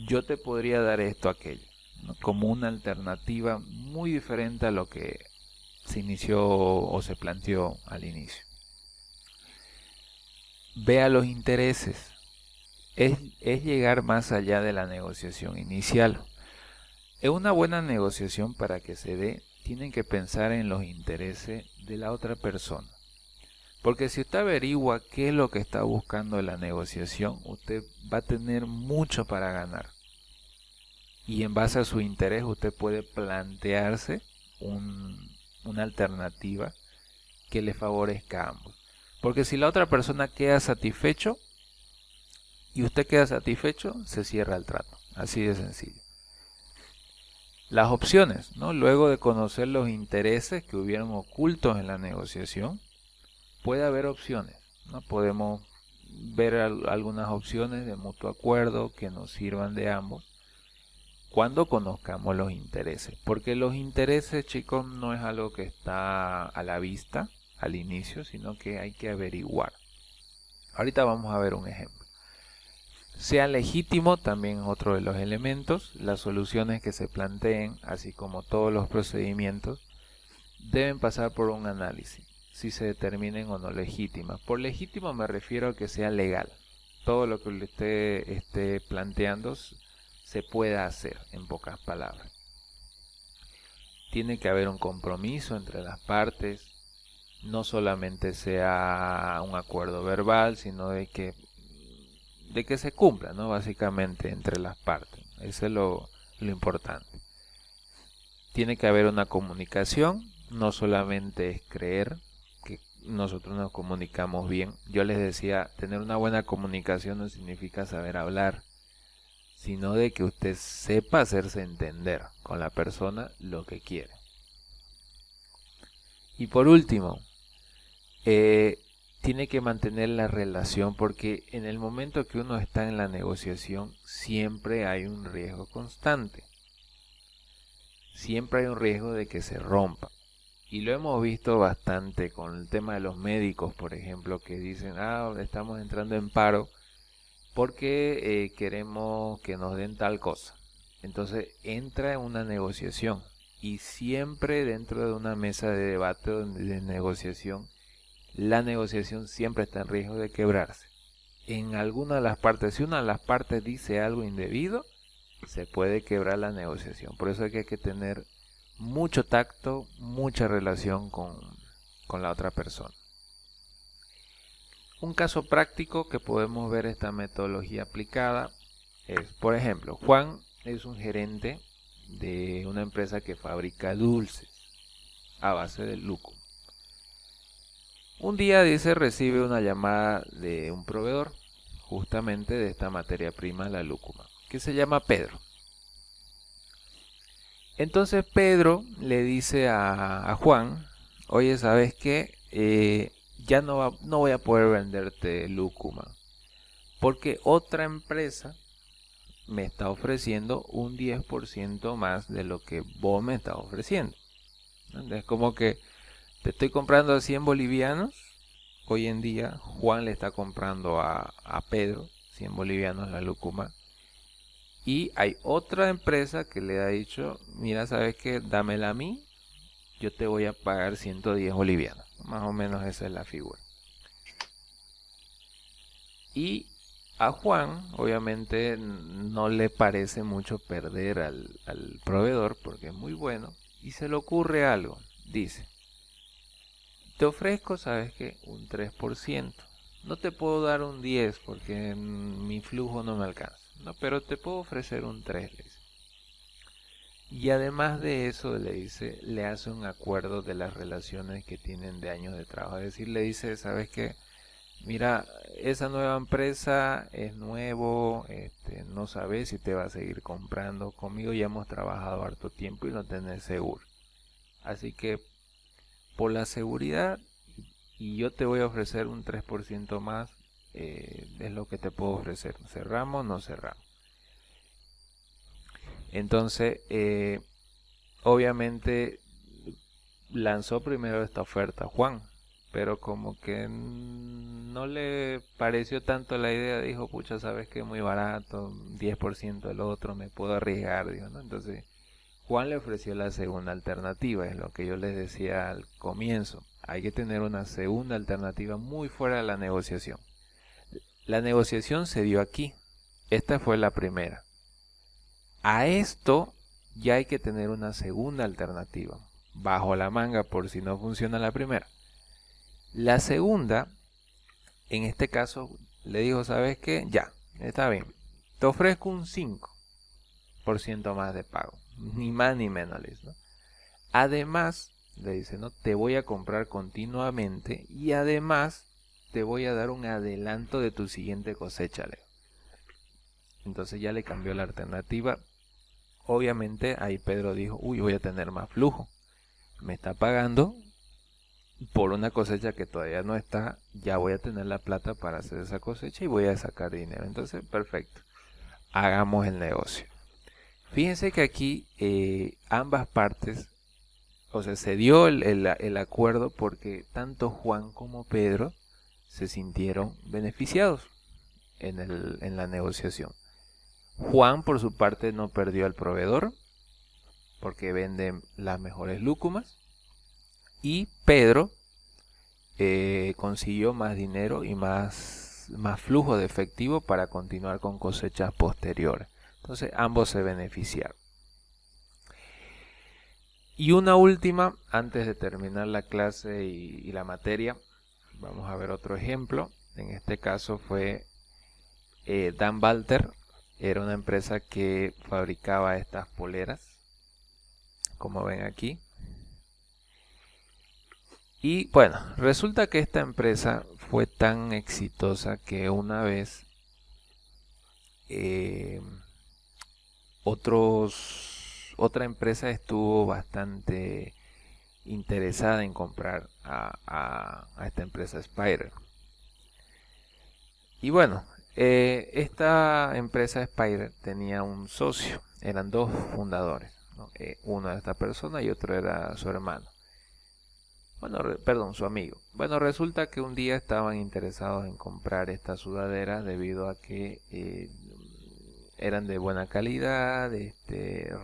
S1: yo te podría dar esto, aquello, ¿no?, como una alternativa muy diferente a lo que se inició o se planteó al inicio. Vea los intereses. Es llegar más allá de la negociación inicial. En una buena negociación, para que se dé, tienen que pensar en los intereses de la otra persona. Porque si usted averigua qué es lo que está buscando en la negociación, usted va a tener mucho para ganar. Y en base a su interés usted puede plantearse una alternativa que le favorezca a ambos. Porque si la otra persona queda satisfecho y usted queda satisfecho, se cierra el trato. Así de sencillo. Las opciones, ¿no? Luego de conocer los intereses que hubieron ocultos en la negociación, puede haber opciones, ¿no? Podemos ver algunas opciones de mutuo acuerdo que nos sirvan de ambos cuando conozcamos los intereses. Porque los intereses, chicos, no es algo que está a la vista al inicio, sino que hay que averiguar. Ahorita vamos a ver un ejemplo. Sea legítimo también otro de los elementos. Las soluciones que se planteen, así como todos los procedimientos, deben pasar por un análisis, si se determinen o no legítimas. Por legítimo me refiero a que sea legal. Todo lo que usted esté planteando se pueda hacer, en pocas palabras. Tiene que haber un compromiso entre las partes, no solamente sea un acuerdo verbal, sino de que se cumpla, ¿no?, básicamente entre las partes. Eso es lo importante. Tiene que haber una comunicación, no solamente es creer que nosotros nos comunicamos bien. Yo les decía, tener una buena comunicación no significa saber hablar, sino de que usted sepa hacerse entender con la persona lo que quiere. Y por último, tiene que mantener la relación, porque en el momento que uno está en la negociación siempre hay un riesgo constante. Siempre hay un riesgo de que se rompa. Y lo hemos visto bastante con el tema de los médicos, por ejemplo, que dicen, estamos entrando en paro porque queremos que nos den tal cosa. Entonces entra en una negociación y siempre dentro de una mesa de debate o de negociación, la negociación siempre está en riesgo de quebrarse. En alguna de las partes, si una de las partes dice algo indebido, se puede quebrar la negociación. Por eso es que hay que tener mucho tacto, mucha relación con la otra persona. Un caso práctico que podemos ver esta metodología aplicada es, por ejemplo, Juan es un gerente de una empresa que fabrica dulces a base de lúcuma. Un día dice recibe una llamada de un proveedor justamente de esta materia prima, la lúcuma, que se llama Pedro. Entonces Pedro le dice a Juan, oye, ¿sabes qué? Ya no voy a poder venderte lúcuma porque otra empresa me está ofreciendo un 10% más de lo que vos me estás ofreciendo. Es como que te estoy comprando a 100 bolivianos. Hoy en día Juan le está comprando a Pedro 100 bolivianos la lúcuma. Y hay otra empresa que le ha dicho, mira, ¿sabes qué? Dámela a mí, yo te voy a pagar 110 bolivianos. Más o menos esa es la figura. Y a Juan, obviamente, no le parece mucho perder al proveedor porque es muy bueno. Y se le ocurre algo. Dice, te ofrezco, ¿sabes qué? Un 3%. No te puedo dar un 10 porque mi flujo no me alcanza. No, pero te puedo ofrecer un 3, le dice. Y además de eso, le dice, le hace un acuerdo de las relaciones que tienen de años de trabajo. Es decir, le dice, ¿sabes qué? Mira, esa nueva empresa es nuevo, no sabes si te va a seguir comprando. Conmigo ya hemos trabajado harto tiempo y no tenés seguro. Así que por la seguridad, y yo te voy a ofrecer un 3% más, es lo que te puedo ofrecer. ¿Cerramos o no cerramos? Entonces, obviamente lanzó primero esta oferta Juan, pero como que no le pareció tanto la idea, dijo, pucha, sabes que es muy barato, 10% del otro, me puedo arriesgar, dijo, ¿no? Entonces Juan le ofreció la segunda alternativa, es lo que yo les decía al comienzo, hay que tener una segunda alternativa muy fuera de la negociación. La negociación se dio aquí, esta fue la primera. A esto ya hay que tener una segunda alternativa, bajo la manga por si no funciona la primera. La segunda, en este caso, le dijo, ¿sabes qué? Ya, está bien. Te ofrezco un 5% más de pago. Ni más ni menos, ¿no? Además, le dice, ¿no? Te voy a comprar continuamente y además te voy a dar un adelanto de tu siguiente cosecha, Leo. Entonces ya le cambió la alternativa. Obviamente ahí Pedro dijo, uy, voy a tener más flujo. Me está pagando por una cosecha que todavía no está, ya voy a tener la plata para hacer esa cosecha y voy a sacar dinero. Entonces, perfecto. Hagamos el negocio. Fíjense que aquí ambas partes, o sea, se dio el acuerdo porque tanto Juan como Pedro se sintieron beneficiados en la negociación. Juan, por su parte, no perdió al proveedor porque vende las mejores lúcumas. Y Pedro consiguió más dinero y más flujo de efectivo para continuar con cosechas posteriores. Entonces ambos se beneficiaron. Y una última, antes de terminar la clase y la materia, vamos a ver otro ejemplo. En este caso fue Dan Walter, era una empresa que fabricaba estas poleras, como ven aquí. Y bueno, resulta que esta empresa fue tan exitosa que una vez otra empresa estuvo bastante interesada en comprar a esta empresa Spire. Y bueno, esta empresa Spire tenía un socio, eran dos fundadores, ¿no? Uno era esta persona y otro era su hermano. Bueno, perdón, su amigo. Bueno, resulta que un día estaban interesados en comprar estas sudaderas debido a que eran de buena calidad,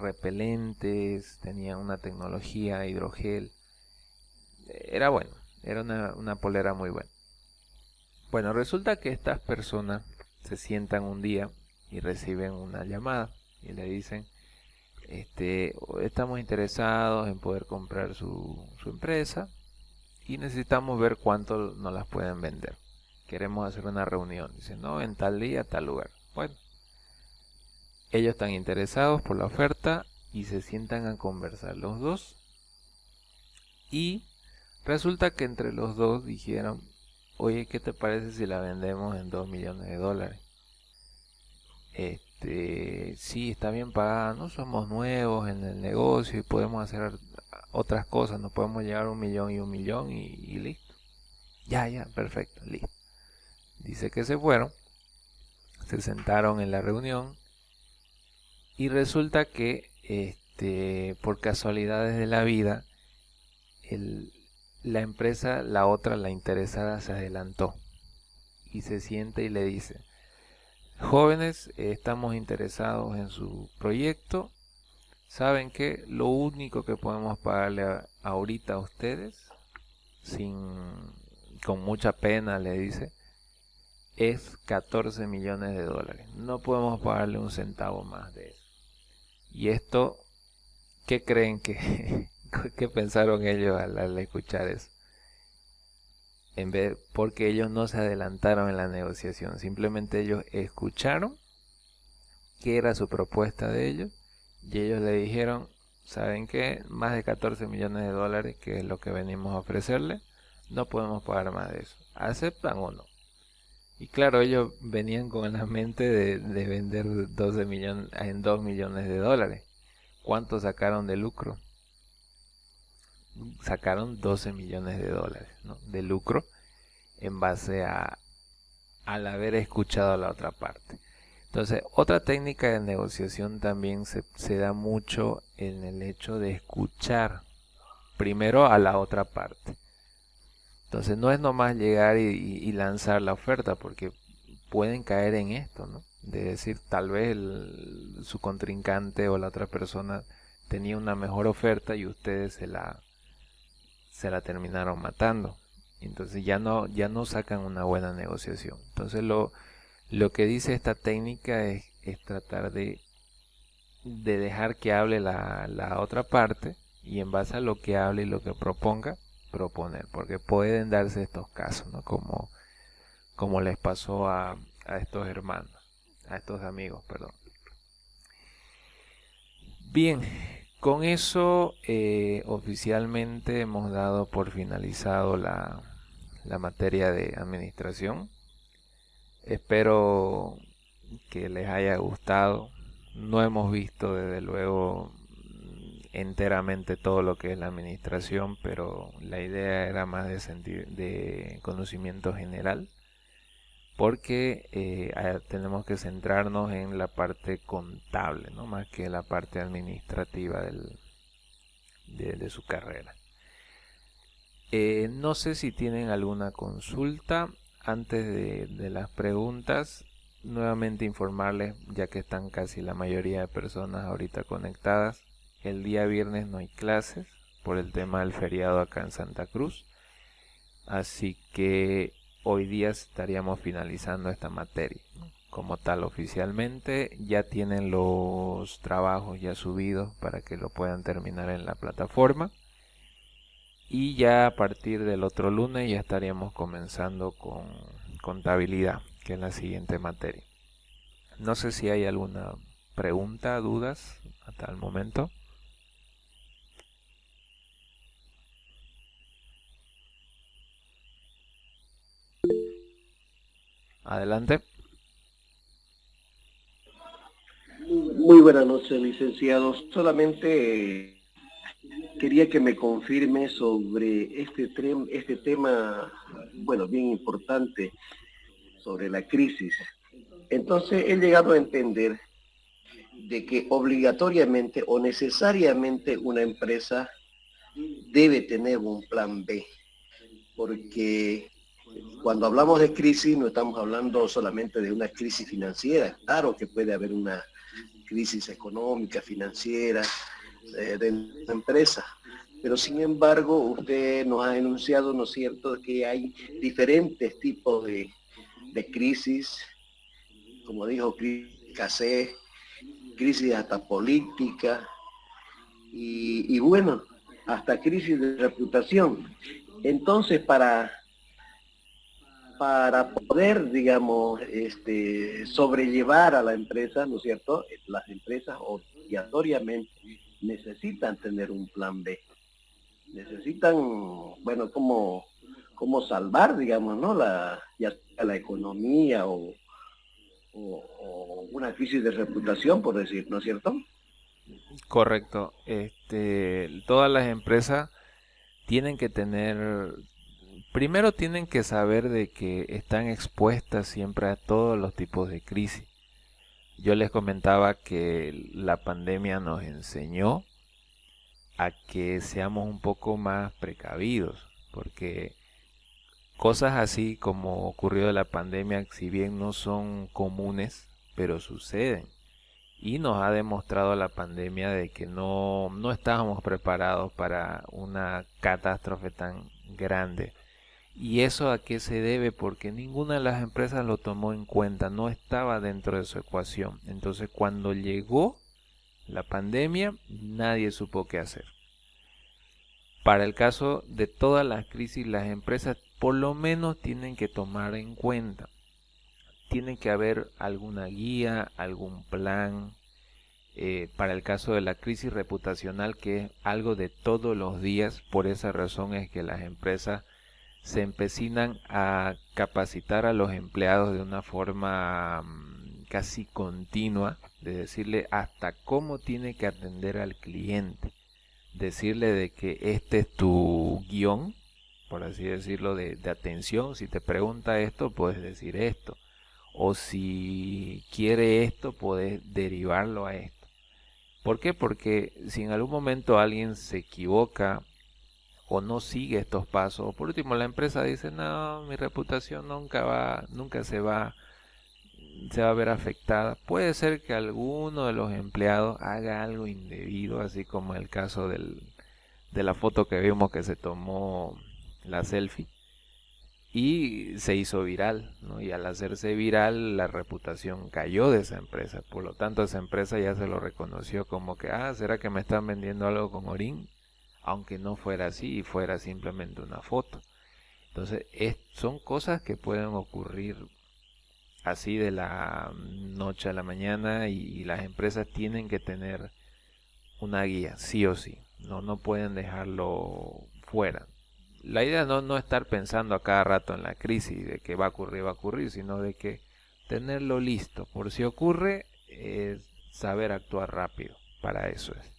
S1: repelentes, tenían una tecnología hidrogel. Era bueno, era una polera muy buena. Bueno, resulta que estas personas se sientan un día y reciben una llamada y le dicen, estamos interesados en poder comprar su empresa y necesitamos ver cuánto nos las pueden vender. Queremos hacer una reunión. Dicen, no, en tal día, tal lugar. Bueno, ellos están interesados por la oferta y se sientan a conversar los dos. Y resulta que entre los dos dijeron, oye, ¿qué te parece si la vendemos en 2 millones de dólares? Sí, está bien pagada, no somos nuevos en el negocio y podemos hacer otras cosas, nos podemos llegar a 1 millón y 1 millón y listo. Ya, perfecto, listo. Dice que se fueron, se sentaron en la reunión y resulta que por casualidades de la vida el, la empresa, la otra, la interesada se adelantó y se siente y le dice, jóvenes, estamos interesados en su proyecto. ¿Saben qué? Lo único que podemos pagarle ahorita a ustedes, con mucha pena le dice, es 14 millones de dólares. No podemos pagarle un centavo más de eso. Y esto, ¿qué creen que, qué pensaron ellos al escuchar eso? Porque ellos no se adelantaron en la negociación, simplemente ellos escucharon qué era su propuesta de ellos y ellos le dijeron, ¿saben qué? Más de 14 millones de dólares, que es lo que venimos a ofrecerle, no podemos pagar más de eso. ¿Aceptan o no? Y claro, ellos venían con la mente de vender 12 millones en 2 millones de dólares. ¿Cuánto sacaron de lucro? Sacaron 12 millones de dólares, ¿no?, de lucro en base al haber escuchado a la otra parte. Entonces, otra técnica de negociación también se da mucho en el hecho de escuchar primero a la otra parte. Entonces, no es nomás llegar y lanzar la oferta, porque pueden caer en esto, ¿no? De decir, tal vez su contrincante o la otra persona tenía una mejor oferta y ustedes se la terminaron matando. Entonces ya no sacan una buena negociación. Entonces lo que dice esta técnica es tratar de dejar que hable la otra parte y en base a lo que hable y lo que proponga, proponer. Porque pueden darse estos casos, ¿no? Como les pasó a estos hermanos, a estos amigos, perdón. Bien, con eso oficialmente hemos dado por finalizado la materia de administración. Espero que les haya gustado. No hemos visto desde luego enteramente todo lo que es la administración, pero la idea era más de conocimiento general, porque tenemos que centrarnos en la parte contable, ¿no?, más que la parte administrativa de su carrera. No sé si tienen alguna consulta. Antes de las preguntas, nuevamente informarles, ya que están casi la mayoría de personas ahorita conectadas, el día viernes no hay clases por el tema del feriado acá en Santa Cruz, así que hoy día estaríamos finalizando esta materia, ¿no? Como tal, oficialmente ya tienen los trabajos ya subidos para que lo puedan terminar en la plataforma. Y ya a partir del otro lunes ya estaríamos comenzando con contabilidad, que es la siguiente materia. No sé si hay alguna pregunta, dudas hasta el momento. Adelante.
S2: Muy buenas noches, licenciado. Solamente quería que me confirme sobre este tema, bueno, bien importante, sobre la crisis. Entonces, he llegado a entender de que obligatoriamente o necesariamente una empresa debe tener un plan B, porque cuando hablamos de crisis no estamos hablando solamente de una crisis financiera. Claro que puede haber una crisis económica, financiera, de una empresa, pero sin embargo usted nos ha enunciado, ¿no es cierto?, que hay diferentes tipos de crisis, como dijo, crisis de escasez, crisis hasta política y bueno, hasta crisis de reputación. Entonces, para poder, digamos, sobrellevar a la empresa, ¿no es cierto? Las empresas obligatoriamente necesitan tener un plan B. Necesitan, bueno, como salvar, digamos, ¿no? Ya sea la economía o una crisis de reputación, por decir, ¿no es cierto?
S1: Correcto. Todas las empresas tienen que tener, primero tienen que saber de que están expuestas siempre a todos los tipos de crisis. Yo les comentaba que la pandemia nos enseñó a que seamos un poco más precavidos, porque cosas así como ocurrió de la pandemia, si bien no son comunes, pero suceden. Y nos ha demostrado la pandemia de que no estábamos preparados para una catástrofe tan grande. ¿Y eso a qué se debe? Porque ninguna de las empresas lo tomó en cuenta, no estaba dentro de su ecuación. Entonces cuando llegó la pandemia, nadie supo qué hacer. Para el caso de todas las crisis, las empresas por lo menos tienen que tomar en cuenta. Tiene que haber alguna guía, algún plan, para el caso de la crisis reputacional, que es algo de todos los días. Por esa razón es que las empresas se empecinan a capacitar a los empleados de una forma casi continua, de decirle hasta cómo tiene que atender al cliente, decirle de que este es tu guión, por así decirlo, de atención. Si te pregunta esto, puedes decir esto, o si quiere esto, puedes derivarlo a esto. ¿Por qué? Porque si en algún momento alguien se equivoca o no sigue estos pasos, o por último la empresa dice, no, mi reputación nunca se va a ver afectada, puede ser que alguno de los empleados haga algo indebido, así como el caso de la foto que vimos que se tomó, la selfie, y se hizo viral, ¿no? Y al hacerse viral, la reputación cayó de esa empresa. Por lo tanto, esa empresa ya se lo reconoció como que, ¿será que me están vendiendo algo con orín? Aunque no fuera así y fuera simplemente una foto. Entonces, son cosas que pueden ocurrir así de la noche a la mañana, y las empresas tienen que tener una guía, sí o sí. No pueden dejarlo fuera. La idea no estar pensando a cada rato en la crisis, de que va a ocurrir, sino de que tenerlo listo. Por si ocurre, saber actuar rápido. Para eso es.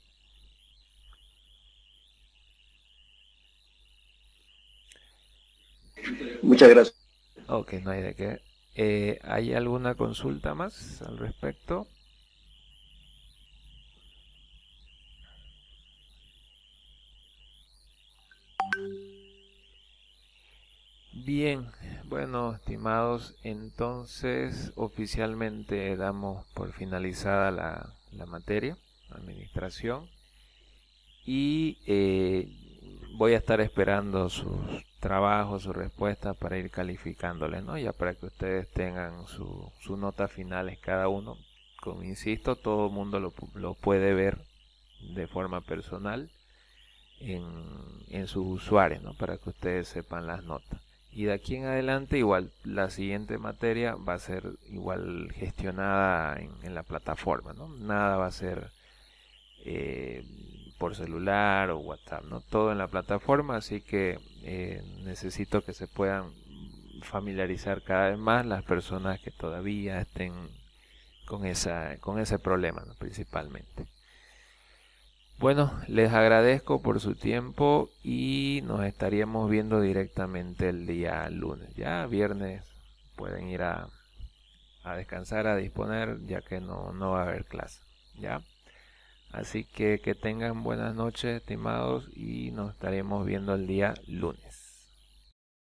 S2: Muchas gracias.
S1: Ok, no hay de qué. ¿Hay alguna consulta más al respecto? Bien, bueno, estimados, entonces oficialmente damos por finalizada la materia, administración, y voy a estar esperando sus trabajos, sus respuestas para ir calificándoles, ¿no? Ya para que ustedes tengan su nota finales cada uno. Como insisto, todo el mundo lo puede ver de forma personal en, en sus usuarios, ¿no? Para que ustedes sepan las notas. Y de aquí en adelante, igual, la siguiente materia va a ser igual gestionada en la plataforma, ¿no? Nada va a ser eh, por celular o WhatsApp, ¿no? Todo en la plataforma, así que necesito que se puedan familiarizar cada vez más las personas que todavía estén con ese problema, ¿no? Principalmente. Bueno, les agradezco por su tiempo y nos estaríamos viendo directamente el día lunes. Ya viernes pueden ir a descansar, a disponer, ya que no va a haber clase. ¿Ya? Así que tengan buenas noches, estimados, y nos estaremos viendo el día lunes.